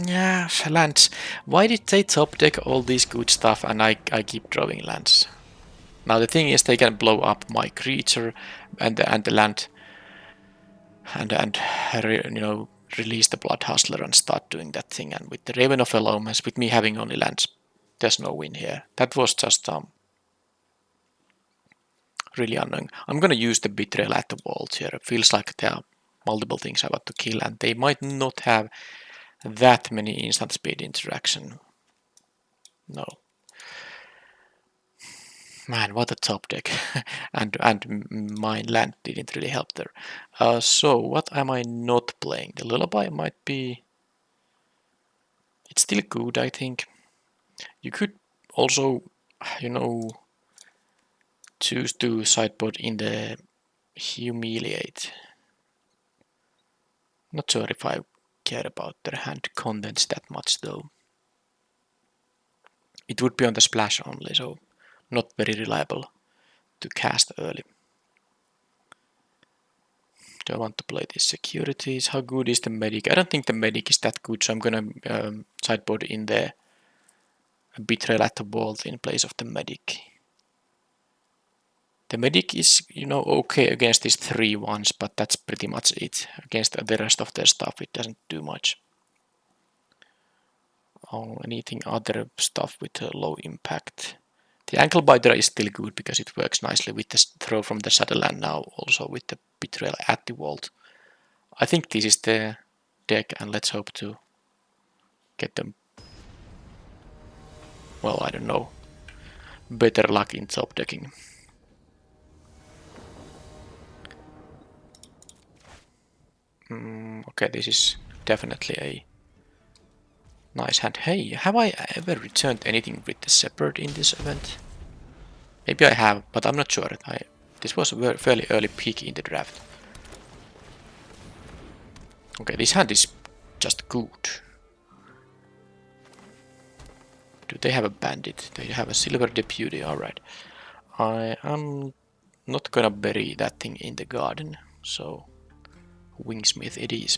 Yeah, lands. Why did they top deck all this good stuff and I keep drawing lands? Now the thing is, they can blow up my creature and the land, and you know, release the Blood Hustler and start doing that thing. And with the Raven of Fell Omens, with me having only lands, there's no win here. That was just really annoying. I'm gonna use the Betrayal at the Vault here. It feels like there are multiple things I want to kill, and they might not have that many instant speed interaction. No. Man, what a top deck. and my land didn't really help there. So what am I not playing? The Lullaby might be... It's still good, I think. You could also, you know, choose to sideboard in the humiliate. Not sure if I care about their hand contents that much though. It would be on the splash only, so not very reliable to cast early. Do I want to play these securities? How good is the medic? I don't think the medic is that good, so I'm gonna sideboard in the betrayal at the vault in place of the medic. The medic is, you know, okay against these 3-1s, but that's pretty much it. Against the rest of their stuff, it doesn't do much. Oh, anything other stuff with a low impact. The ankle biter is still good because it works nicely with the throw from the saddle and now also with the betrayal at the vault. I think this is the deck, and let's hope to get them. Well, I don't know. Better luck in top decking. Okay, this is definitely a nice hand. Hey, have I ever returned anything with the Shepherd in this event? Maybe I have, but I'm not sure. This was a fairly early peak in the draft. Okay, this hand is just good. Do they have a bandit? They have a silver deputy, alright. I am not gonna bury that thing in the garden, so Wingsmith it is.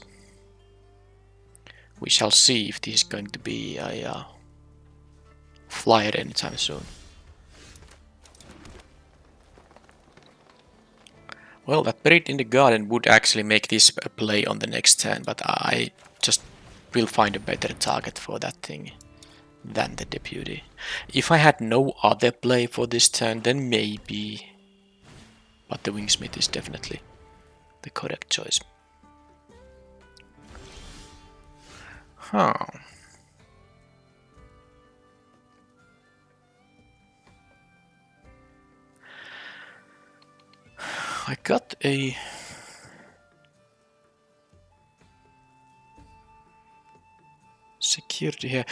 We shall see if this is going to be a flyer anytime soon. Well, that buried in the garden would actually make this a play on the next turn, but I just will find a better target for that thing than the deputy. If I had no other play for this turn, then maybe. But the Wingsmith is definitely the correct choice. Huh. I got a security here,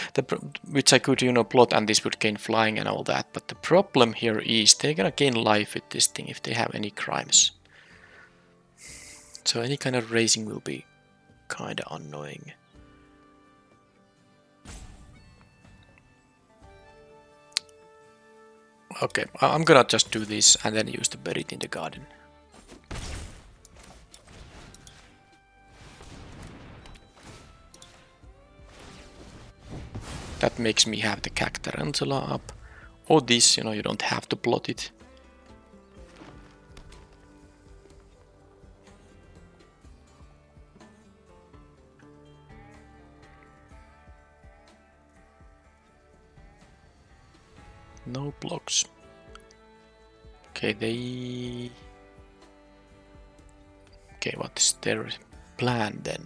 which I could, you know, plot, and this would gain flying and all that. But the problem here is they're gonna gain life with this thing if they have any crimes. So any kind of racing will be kinda annoying. Okay, I'm gonna just do this and then use the buried in the garden. That makes me have the Cactarantula up. Or this, you know, you don't have to plot it. No blocks. Okay, Okay, what is their plan then?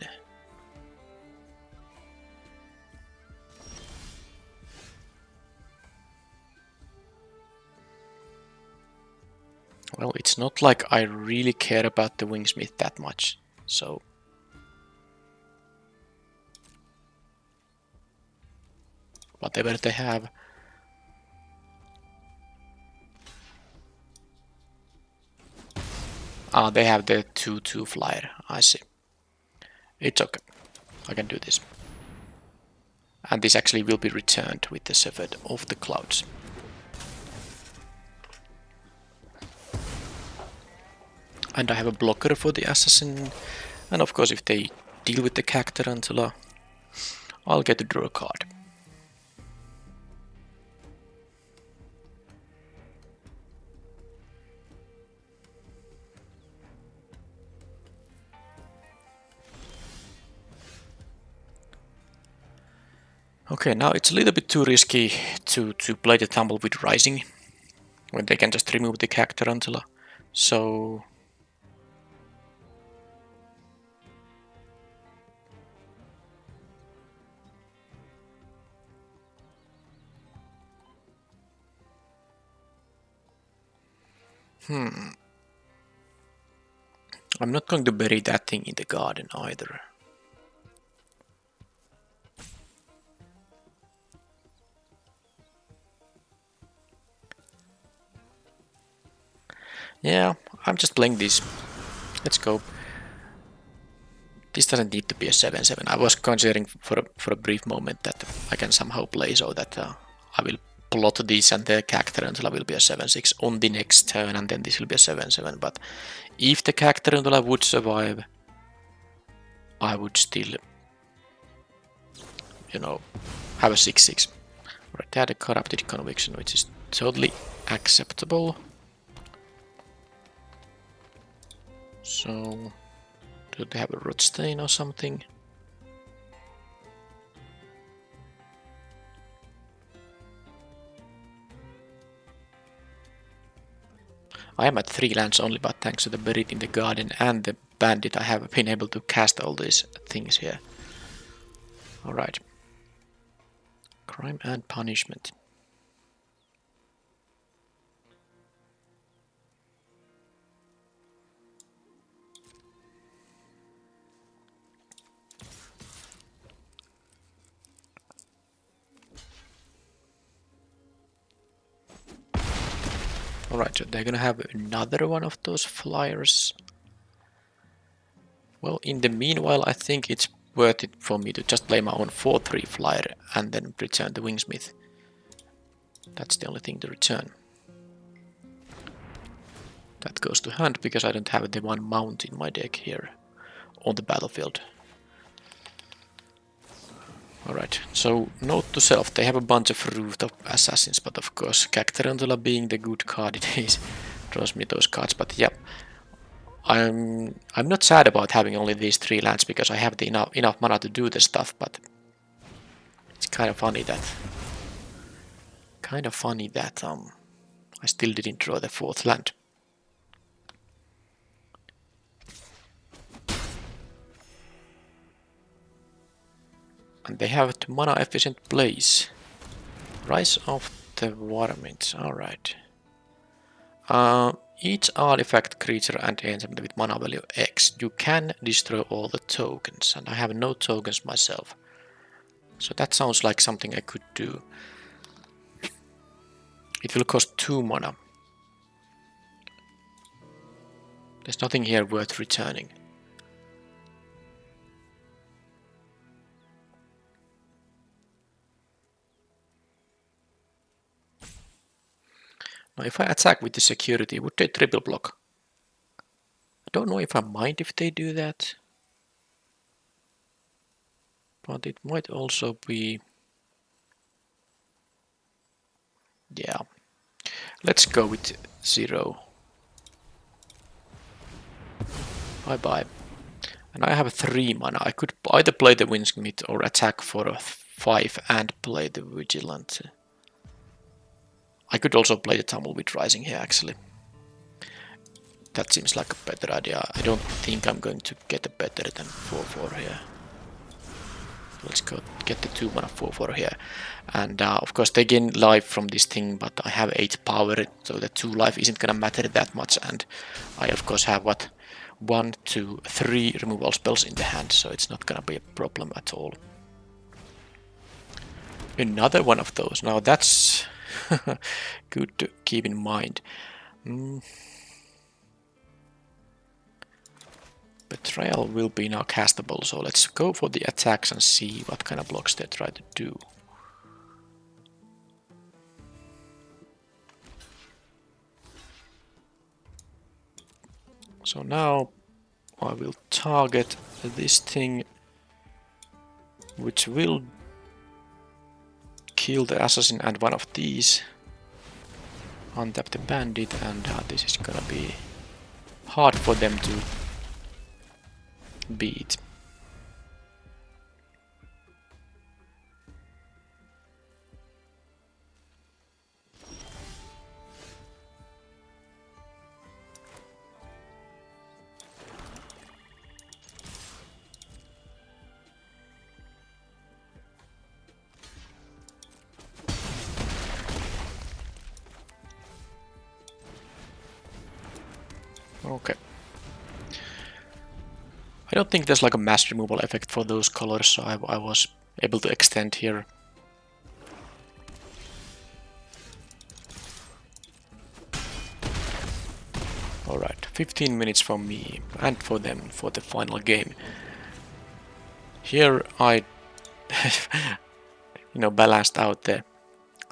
Well, it's not like I really care about the Wingsmith that much, so... Whatever they have. Ah, they have the 2/2 flyer, I see. It's okay, I can do this. And this actually will be returned with the Shepherd of the Clouds. And I have a blocker for the Assassin. And of course, if they deal with the Cactarantula, I'll get to draw a card. Okay, now it's a little bit too risky to play the Tumbleweed Rising when they can just remove the Cactarantula. So... I'm not going to bury that thing in the garden either. Yeah, I'm just playing this. Let's go. This doesn't need to be a 7-7. I was considering for a brief moment that I can somehow play so that I will plot this and the Cactarantula will be a 7-6 on the next turn, and then this will be a 7-7. But if the Cactarantula would survive, I would still, you know, have a 6-6. Right, they had a corrupted conviction, which is totally acceptable. So, do they have a root stain or something? I am at 3 lands only, but thanks to the Buried in the Garden and the Bandit, I have been able to cast all these things here. Alright. Crime and Punishment. Alright, so they're gonna have another one of those flyers. Well, in the meanwhile, I think it's worth it for me to just play my own 4-3 flyer and then return the Wingsmith. That's the only thing to return. That goes to hand because I don't have the one mount in my deck here on the battlefield. Alright, so note to self, they have a bunch of rooftop assassins, but of course Cactarantula being the good card it is, draws me those cards. But yeah, I'm not sad about having only these 3 lands because I have the enough mana to do the stuff, but it's kind of funny that I still didn't draw the 4th land. And they have a mana efficient plays. Rise of the Varmint, alright. Each artifact, creature and enchantment with mana value X, you can destroy all the tokens, and I have no tokens myself. So that sounds like something I could do. It will cost 2 mana. There's nothing here worth returning. Now if I attack with the security, would they triple block? I don't know if I mind if they do that. But it might also be... yeah. Let's go with 0. Bye bye. And I have 3 mana. I could either play the Windsmith or attack for a 5 and play the Vigilant. I could also play the Tumbleweed Rising here actually. That seems like a better idea. I don't think I'm going to get a better than 4-4 here. Let's go get the 2 mana 4-4 here. And of course they gain life from this thing, but I have 8 power, so the 2 life isn't gonna matter that much. And I of course have what? 1, 2, 3 removal spells in the hand, so it's not gonna be a problem at all. Another one of those. Now that's good to keep in mind. Betrayal will be now castable, so let's go for the attacks and see what kind of blocks they try to do. So now I will target this thing, which will kill the assassin and one of these. Untap the bandit, and this is gonna be hard for them to beat. Okay. I don't think there's like a mass removal effect for those colors, so I was able to extend here. Alright, 15 minutes for me and for them for the final game. Here I balanced out the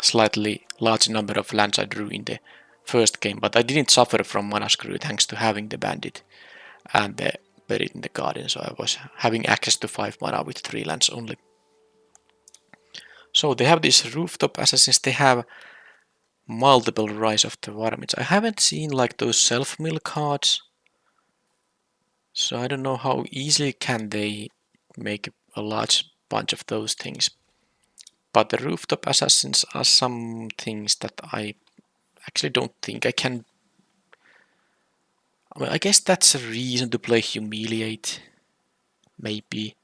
slightly large number of lands I drew in the first game, but I didn't suffer from mana screw thanks to having the bandit and the buried in the garden, so I was having access to 5 mana with 3 lands only. So they have these rooftop assassins, they have multiple Rise of the Varmints. I haven't seen like those self-mill cards, so I don't know how easily can they make a large bunch of those things. But the rooftop assassins are some things that I actually don't think I can. Well, I guess that's a reason to play Humiliate, maybe.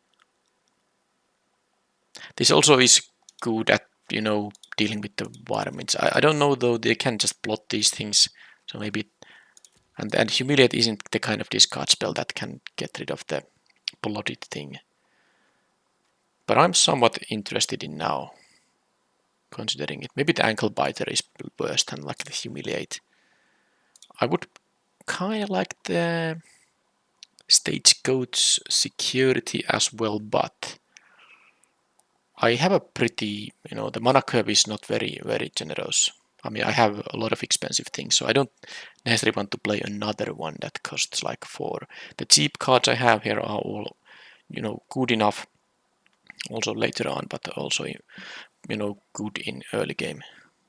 This also is good at, dealing with the varmints. I don't know though, they can just plot these things, so maybe. And Humiliate isn't the kind of discard spell that can get rid of the plotted thing. But I'm somewhat interested in now, considering it. Maybe the Ankle Biter is worse than like the Humiliate. I would kind of like the Stagecoach Security as well, but I have a pretty, the mana curve is not very, very generous. I mean, I have a lot of expensive things, so I don't necessarily want to play another one that costs like 4. The cheap cards I have here are all, good enough also later on, but also, good in early game.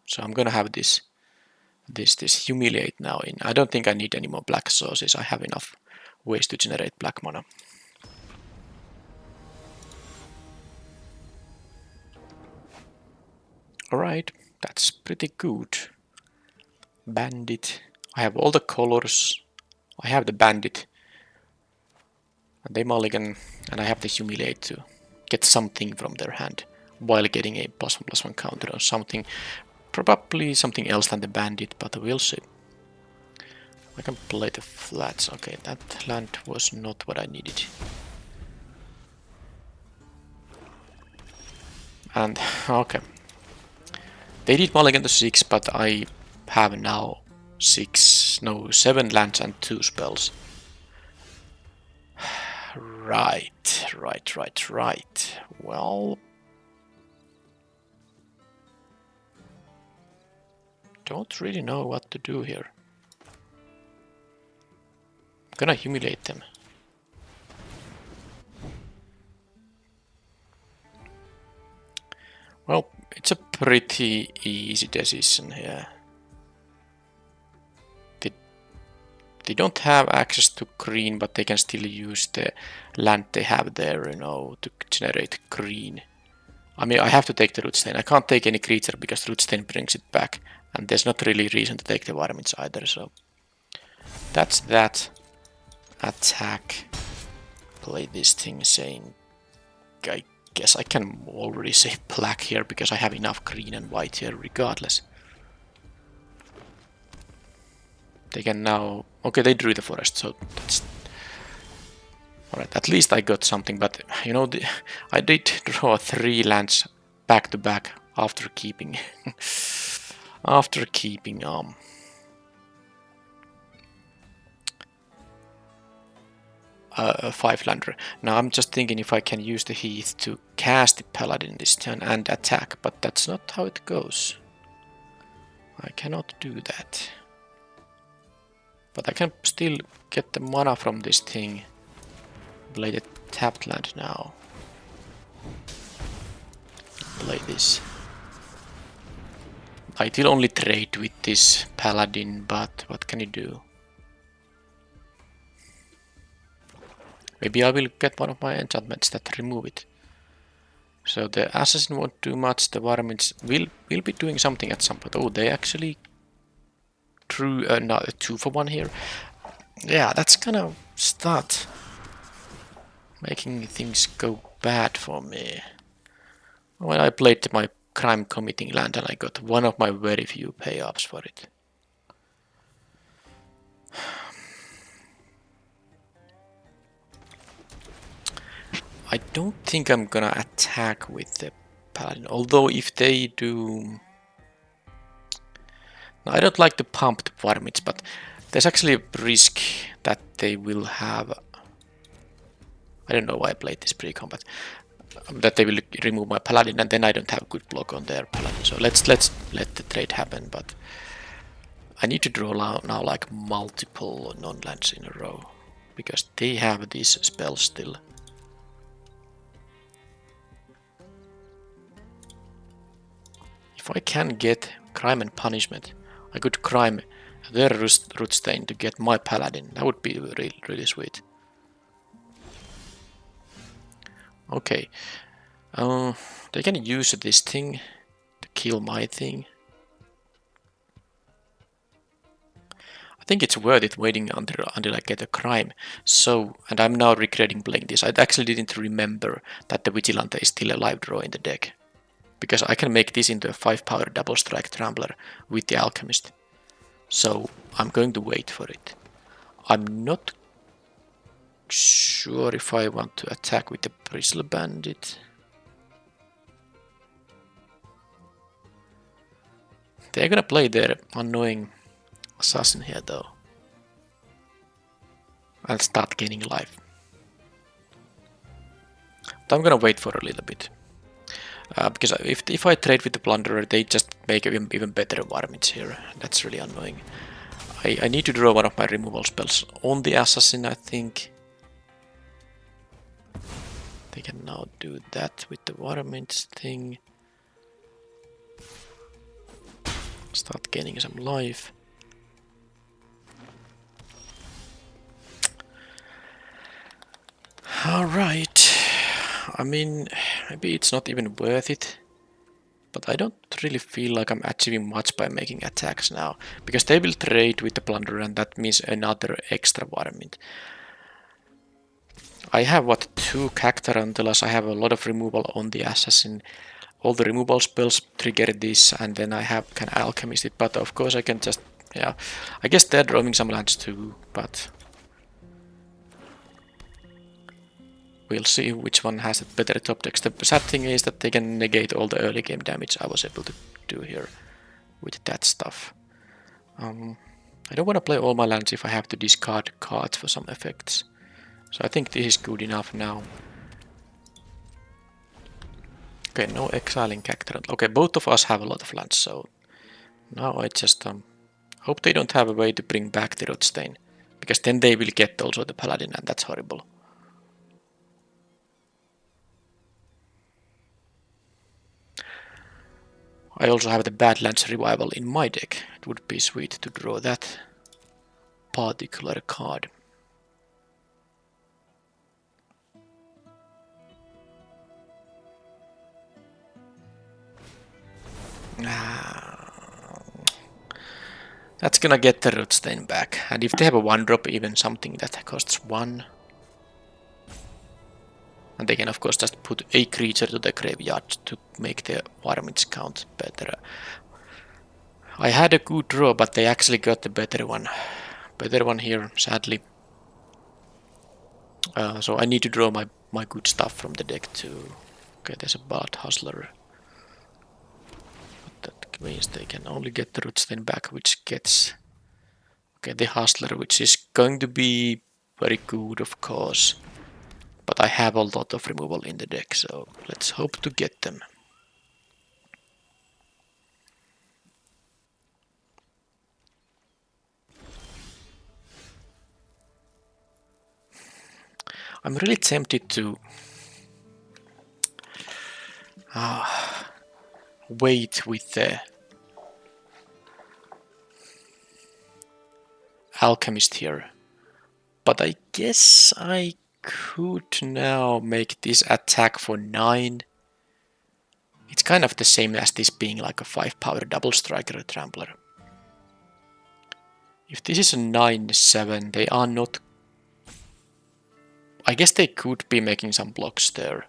So I'm gonna have this Humiliate now in. I don't think I need any more black sources. I have enough ways to generate black mana. Alright, that's pretty good. Bandit. I have all the colors. I have the bandit. And they mulligan, and I have the Humiliate to get something from their hand while getting a +1/+1 counter or something. Probably something else than the bandit, but we'll see. I can play the flats. Okay, that land was not what I needed. And, okay. They did mulligan to 6, but I have now 7 lands and 2 spells. Right. Well, don't really know what to do here. I'm gonna humiliate them. Well, it's a pretty easy decision here. They don't have access to green, but they can still use the land they have there, to generate green. I mean, I have to take the root stain. I can't take any creature because root stain brings it back, and there's not really reason to take the varmints either. So that's that. Attack. Play this thing, saying. I guess I can already say black here because I have enough green and white here, regardless. They can now. Okay, they drew the forest, so that's. Alright, at least I got something, but I did draw 3 lands back to back after keeping. After keeping a 5-lander. Now I'm just thinking if I can use the Heath to cast the Paladin this turn and attack, but that's not how it goes. I cannot do that. But I can still get the mana from this thing. Play the tapped land now. Play this. I will only trade with this Paladin, but what can you do? Maybe I will get one of my enchantments that remove it. So the assassin won't do much, the varmints will be doing something at some point. Oh, they actually drew a 2-for-1 here. Yeah, that's gonna start making things go bad for me. When I played my crime committing land and I got one of my very few payoffs for it. I don't think I'm gonna attack with the Paladin, although if they do. No, I don't like to pump the varmints, but There's actually a risk that they will have... I don't know why I played this pre-combat. That they will remove my paladin and then I don't have good block on their paladin. So let's let the trade happen, but I need to draw now like multiple non-lands in a row because they have these spells still. If I can get crime and punishment, I could crime their Rootstain to get my paladin. That would be really sweet. Okay. They can use this thing to kill my thing. I think it's worth it waiting until I get a crime. So, and I'm now regretting playing this. I actually didn't remember that the Vigilante is still a live draw in the deck. Because I can make this into a 5-power double strike trampler with the Alchemist. So I'm going to wait for it. I'm not sure if I want to attack with the Bristle Bandit. They're gonna play their annoying assassin here though. I'll start gaining life. But I'm gonna wait for a little bit. Because if I trade with the Plunderer, they just make even better varmints here. That's really annoying. I need to draw one of my removal spells on the assassin, I think. They can now do that with the varmints thing. Start gaining some life. Alright. I mean, maybe it's not even worth it. But I don't really feel like I'm achieving much by making attacks now. Because they will trade with the Plunderer and that means another extra varmint. I have, what, 2 Cactarantulas, I have a lot of removal on the Assassin. All the removal spells trigger this, and then I can Alchemist it, but of course I can just, yeah. I guess they're drawing some lands too, but... we'll see which one has a better top decks. The sad thing is that they can negate all the early game damage I was able to do here with that stuff. I don't want to play all my lands if I have to discard cards for some effects. So I think this is good enough now. Okay, no exiling Cactarant. Okay, both of us have a lot of lands, so now I just hope they don't have a way to bring back the Rotstain, because then they will get also the Paladin, and that's horrible. I also have the Badlands Revival in my deck. It would be sweet to draw that particular card. That's gonna get the Rotstain back. And if they have a 1-drop, even something that costs 1. And they can of course just put a creature to the graveyard to make the varmints count better. I had a good draw, but they actually got the better one. Better one here, sadly. So I need to draw my good stuff from the deck too. Okay, there's a Bard Hustler. But that means they can only get the Rotstain back, which gets... okay, the Hustler, which is going to be very good, of course. But I have a lot of removal in the deck, so let's hope to get them. I'm really tempted to wait with the Alchemist here. But I guess I could now make this attack for 9. It's kind of the same as this being like a 5-power double striker trampler. If this is a 9-7, they are not... I guess they could be making some blocks there.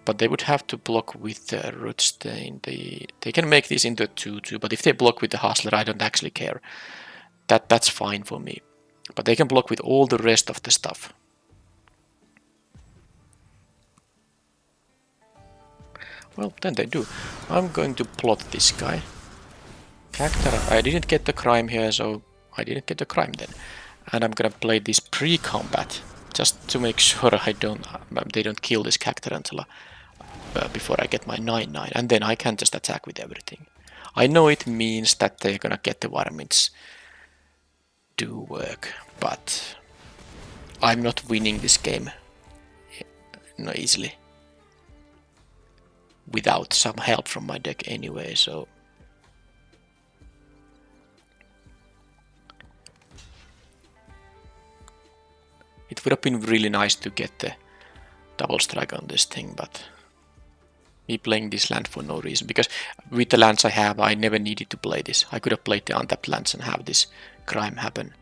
But they would have to block with the Rotstain. They can make this into a 2-2, but if they block with the Hustler, I don't actually care. That's fine for me. But they can block with all the rest of the stuff. Well, then they do. I'm going to plot this guy. Cactar, I didn't get the crime here, so I didn't get the crime then. And I'm gonna play this pre-combat, just to make sure they don't kill this Cactar until before I get my 9-9, and then I can just attack with everything. I know it means that they're gonna get the varmints do work, but I'm not winning this game no easily without some help from my deck anyway, so it would have been really nice to get the double strike on this thing, but me playing this land for no reason, because with the lands I have, I never needed to play this. I could have played the untapped lands and have this crime happen.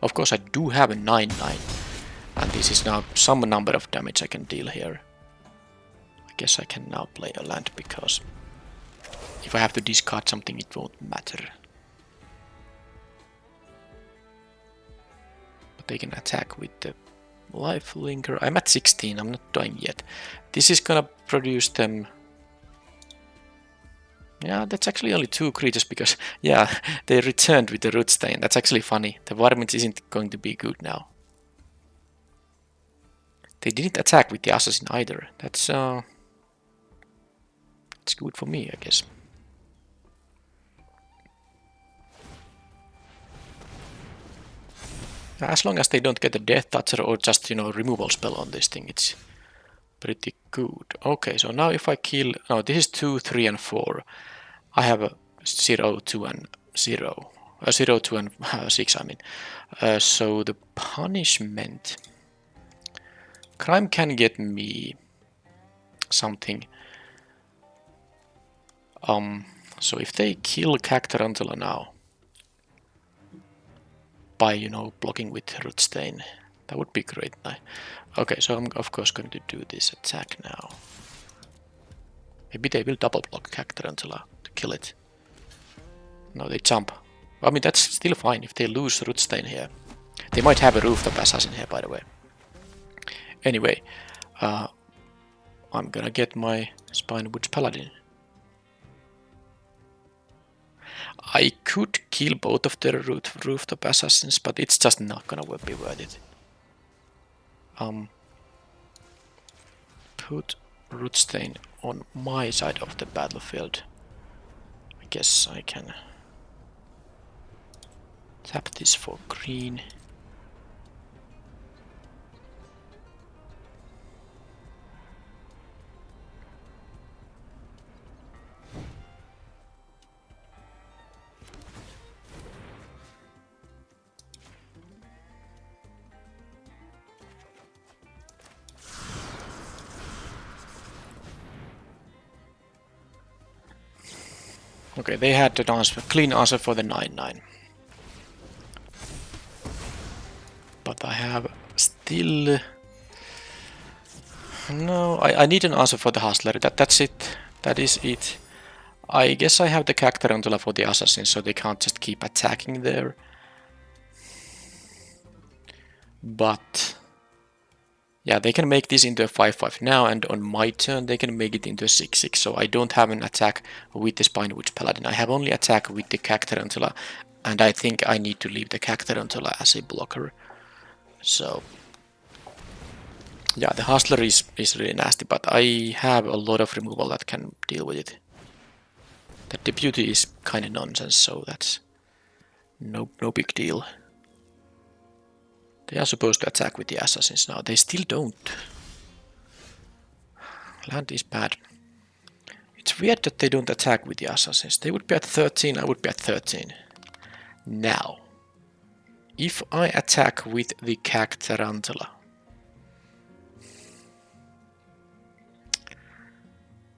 Of course, I do have a 9-9, and this is now some number of damage I can deal here. I guess I can now play a land, because if I have to discard something, it won't matter. But they can attack with the life linker. I'm at 16, I'm not dying yet. This is gonna produce them. Yeah, that's actually only 2 creatures, because, yeah, they returned with the root stain. That's actually funny. The varmint isn't going to be good now. They didn't attack with the assassin either. That's good for me, I guess. As long as they don't get a Death Toucher or just, removal spell on this thing, it's pretty good. Okay, so now if I kill... No, this is 2, 3, and 4. I have a 0, 2, and 0. 0, 2, and 6, I mean. So the punishment... Crime can get me something. So if they kill Cactarantula now, by, blocking with Rootstain, that would be great. Okay, so I'm of course going to do this attack now. Maybe they will double block Cactarantula to kill it. No, they jump. I mean, that's still fine if they lose Rootstain here. They might have a Rooftop Assassin here, by the way. Anyway, I'm gonna get my Spinewoods Paladin. I could kill both of their Rooftop Assassins, but it's just not gonna be worth it. Put Rootstain on my side of the battlefield. I guess I can tap this for green. Okay, they had an answer, clean answer for the 9-9. But I have still... No, I need an answer for the Hustler. That's it. That is it. I guess I have the Cactarantula for the Assassin, so they can't just keep attacking there. But... yeah, they can make this into a 5-5 now, and on my turn they can make it into a 6-6. So I don't have an attack with the Spinewoods Paladin. I have only attack with the Cactarantula, and I think I need to leave the Cactarantula as a blocker. So... yeah, the Hustler is really nasty, but I have a lot of removal that can deal with it. The Deputy is kinda nonsense, so that's no big deal. They are supposed to attack with the Assassins now. They still don't. Land is bad. It's weird that they don't attack with the Assassins. They would be at 13, I would be at 13. Now, if I attack with the Cactarantula,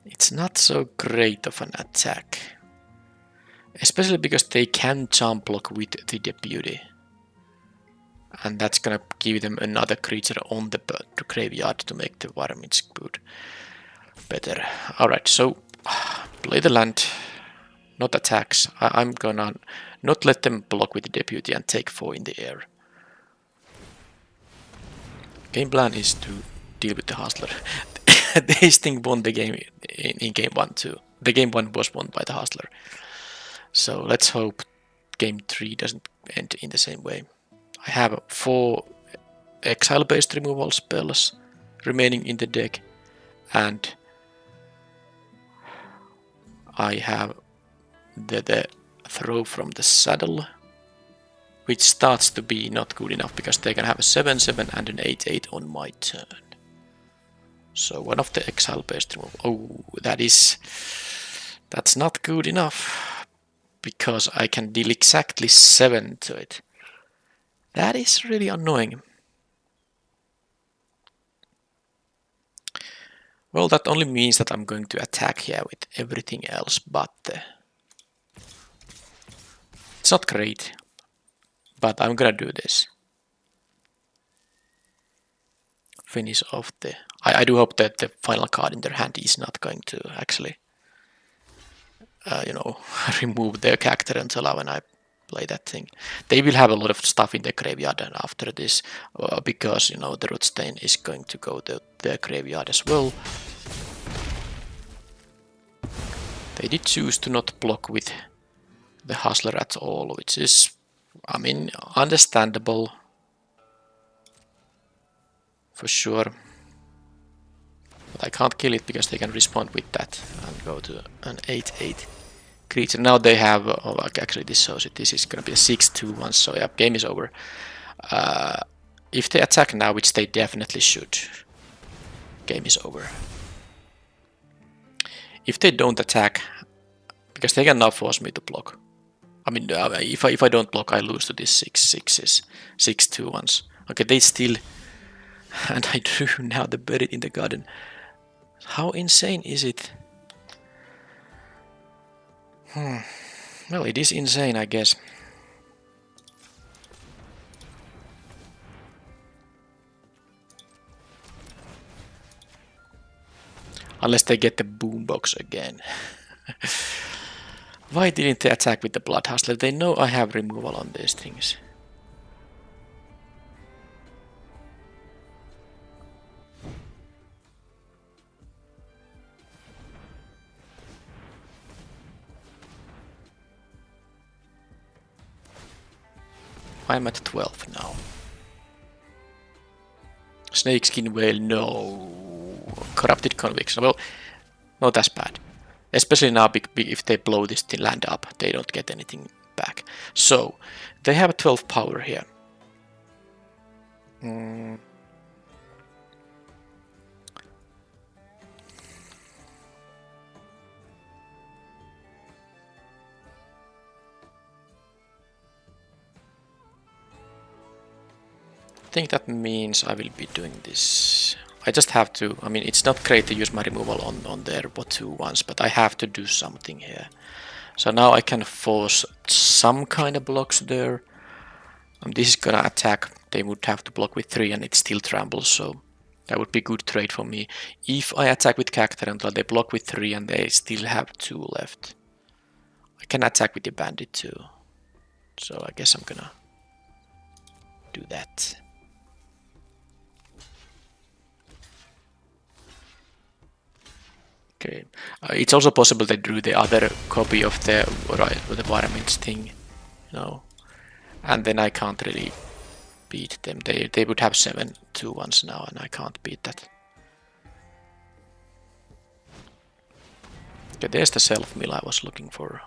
it's not so great of an attack. Especially because they can jump block with the Deputy. And that's gonna give them another creature on the graveyard to make the varmints good. Better. Alright, so play the land, not attacks. I'm gonna not let them block with the Deputy and take 4 in the air. Game plan is to deal with the Hustler. This thing won the game in game 1 too. The game 1 was won by the Hustler. So let's hope game 3 doesn't end in the same way. I have 4 exile-based removal spells remaining in the deck, and I have the throw from the saddle, which starts to be not good enough because they can have a 7/7 and an 8/8 on my turn. So one of the exile-based removal. Oh, that's not good enough because I can deal exactly 7 to it. That is really annoying. Well, that only means that I'm going to attack here with everything else, but it's not great. But I'm gonna do this. Finish off the... I do hope that the final card in their hand is not going to actually, remove their character until when I play that thing. They will have a lot of stuff in their graveyard and after this, because, the Rootstain is going to go to their graveyard as well. They did choose to not block with the Hustler at all, which is, understandable. For sure. But I can't kill it because they can respond with that and go to an 8/8 creature. Now they have, actually this shows it, this is gonna be a 6/2/1, so yeah, game is over. If they attack now, which they definitely should, game is over. If they don't attack, because they can now force me to block. If I don't block, I lose to these 6/6s, 6/2/1s. Okay, they still, and I drew now the Buried in the Garden. How insane is it? Well, it is insane, I guess. Unless they get the boombox again. Why didn't they attack with the Blood Hustler? They know I have removal on these things. I'm at 12 now. Snakeskin Whale, no. Corrupted Conviction, well, not as bad. Especially now if they blow this land up, they don't get anything back. So, they have 12 power here. I think that means I will be doing this. I just have to, it's not great to use my removal on their 2/1s, but I have to do something here. So now I can force some kind of blocks there. This is gonna attack. They would have to block with 3 and it still trambles, so that would be good trade for me. If I attack with Cactus until they block with 3 and they still have 2 left. I can attack with the Bandit too. So I guess I'm gonna do that. Okay, it's also possible they drew the other copy of the Varmints thing, and then I can't really beat them. They would have 7/2/1s now, and I can't beat that. Okay, there's the self-mill I was looking for.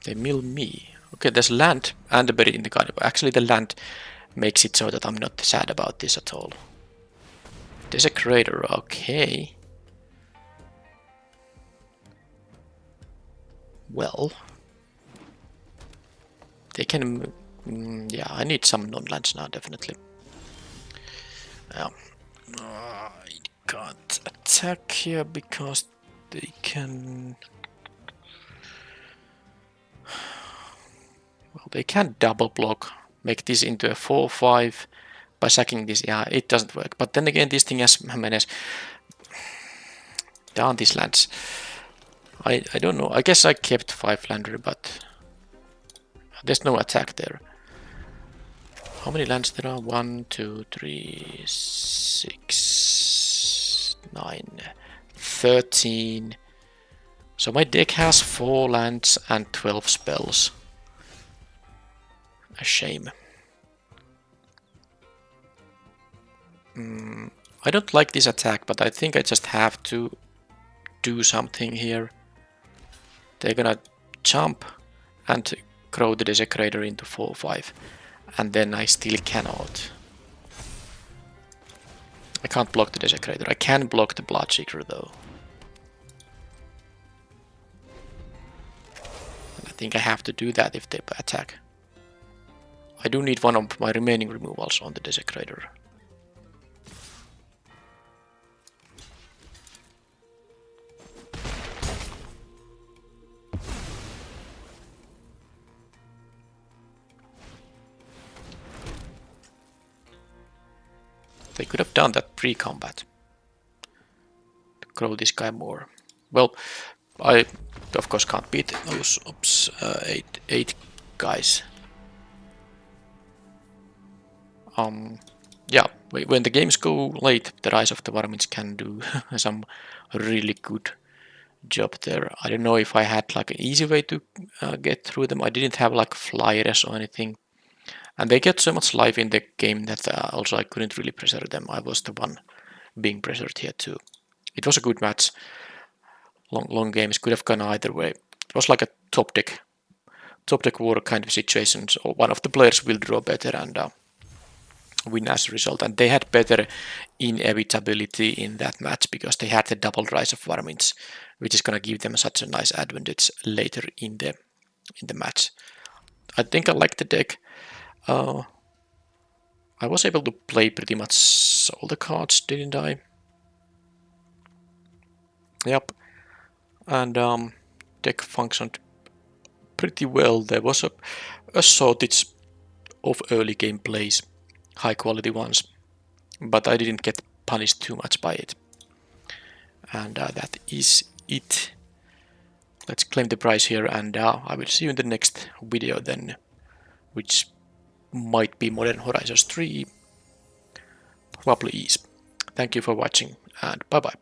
They mill me. Okay, there's land and a Buried in the Garden. Actually, the land makes it so that I'm not sad about this at all. There's a crater, okay. Well, they can... yeah, I need some non-lands now, definitely. I can't attack here because they can... well, they can double block, make this into a 4/5 by sacking this. Yeah, it doesn't work. But then again, this thing has menace. Darn these lands. I don't know. I guess I kept 5-lander, but there's no attack there. How many lands there are? 1, 2, 3, 6, 9, 13. So my deck has 4 lands and 12 spells. A shame. I don't like this attack, but I think I just have to do something here. They're gonna jump and grow the Desecrator into 4-5. And then I still cannot. I can't block the Desecrator. I can block the Bloodseeker though. And I think I have to do that if they attack. I do need one of my remaining removals on the Desecrator. They could have done that pre-combat to grow this guy more. Well, I of course can't beat those eight guys. Yeah, when the games go late, the Rise of the Varmints can do some really good job there. I don't know if I had like an easy way to get through them. I didn't have like flyers or anything. And they get so much life in the game that also I couldn't really pressure them. I was the one being pressured here too. It was a good match. Long games could have gone either way. It was like a top deck war kind of situation. So one of the players will draw better and win as a result. And they had better inevitability in that match because they had the double Rise of Varmints, which is gonna give them such a nice advantage later in the match. I think I like the deck. I was able to play pretty much all the cards, didn't I? Yep. And deck functioned pretty well. There was a shortage of early game plays, high quality ones, but I didn't get punished too much by it. And that is it. Let's claim the prize here, and I will see you in the next video then, which might be Modern Horizons 3, probably is. Thank you for watching, and bye bye.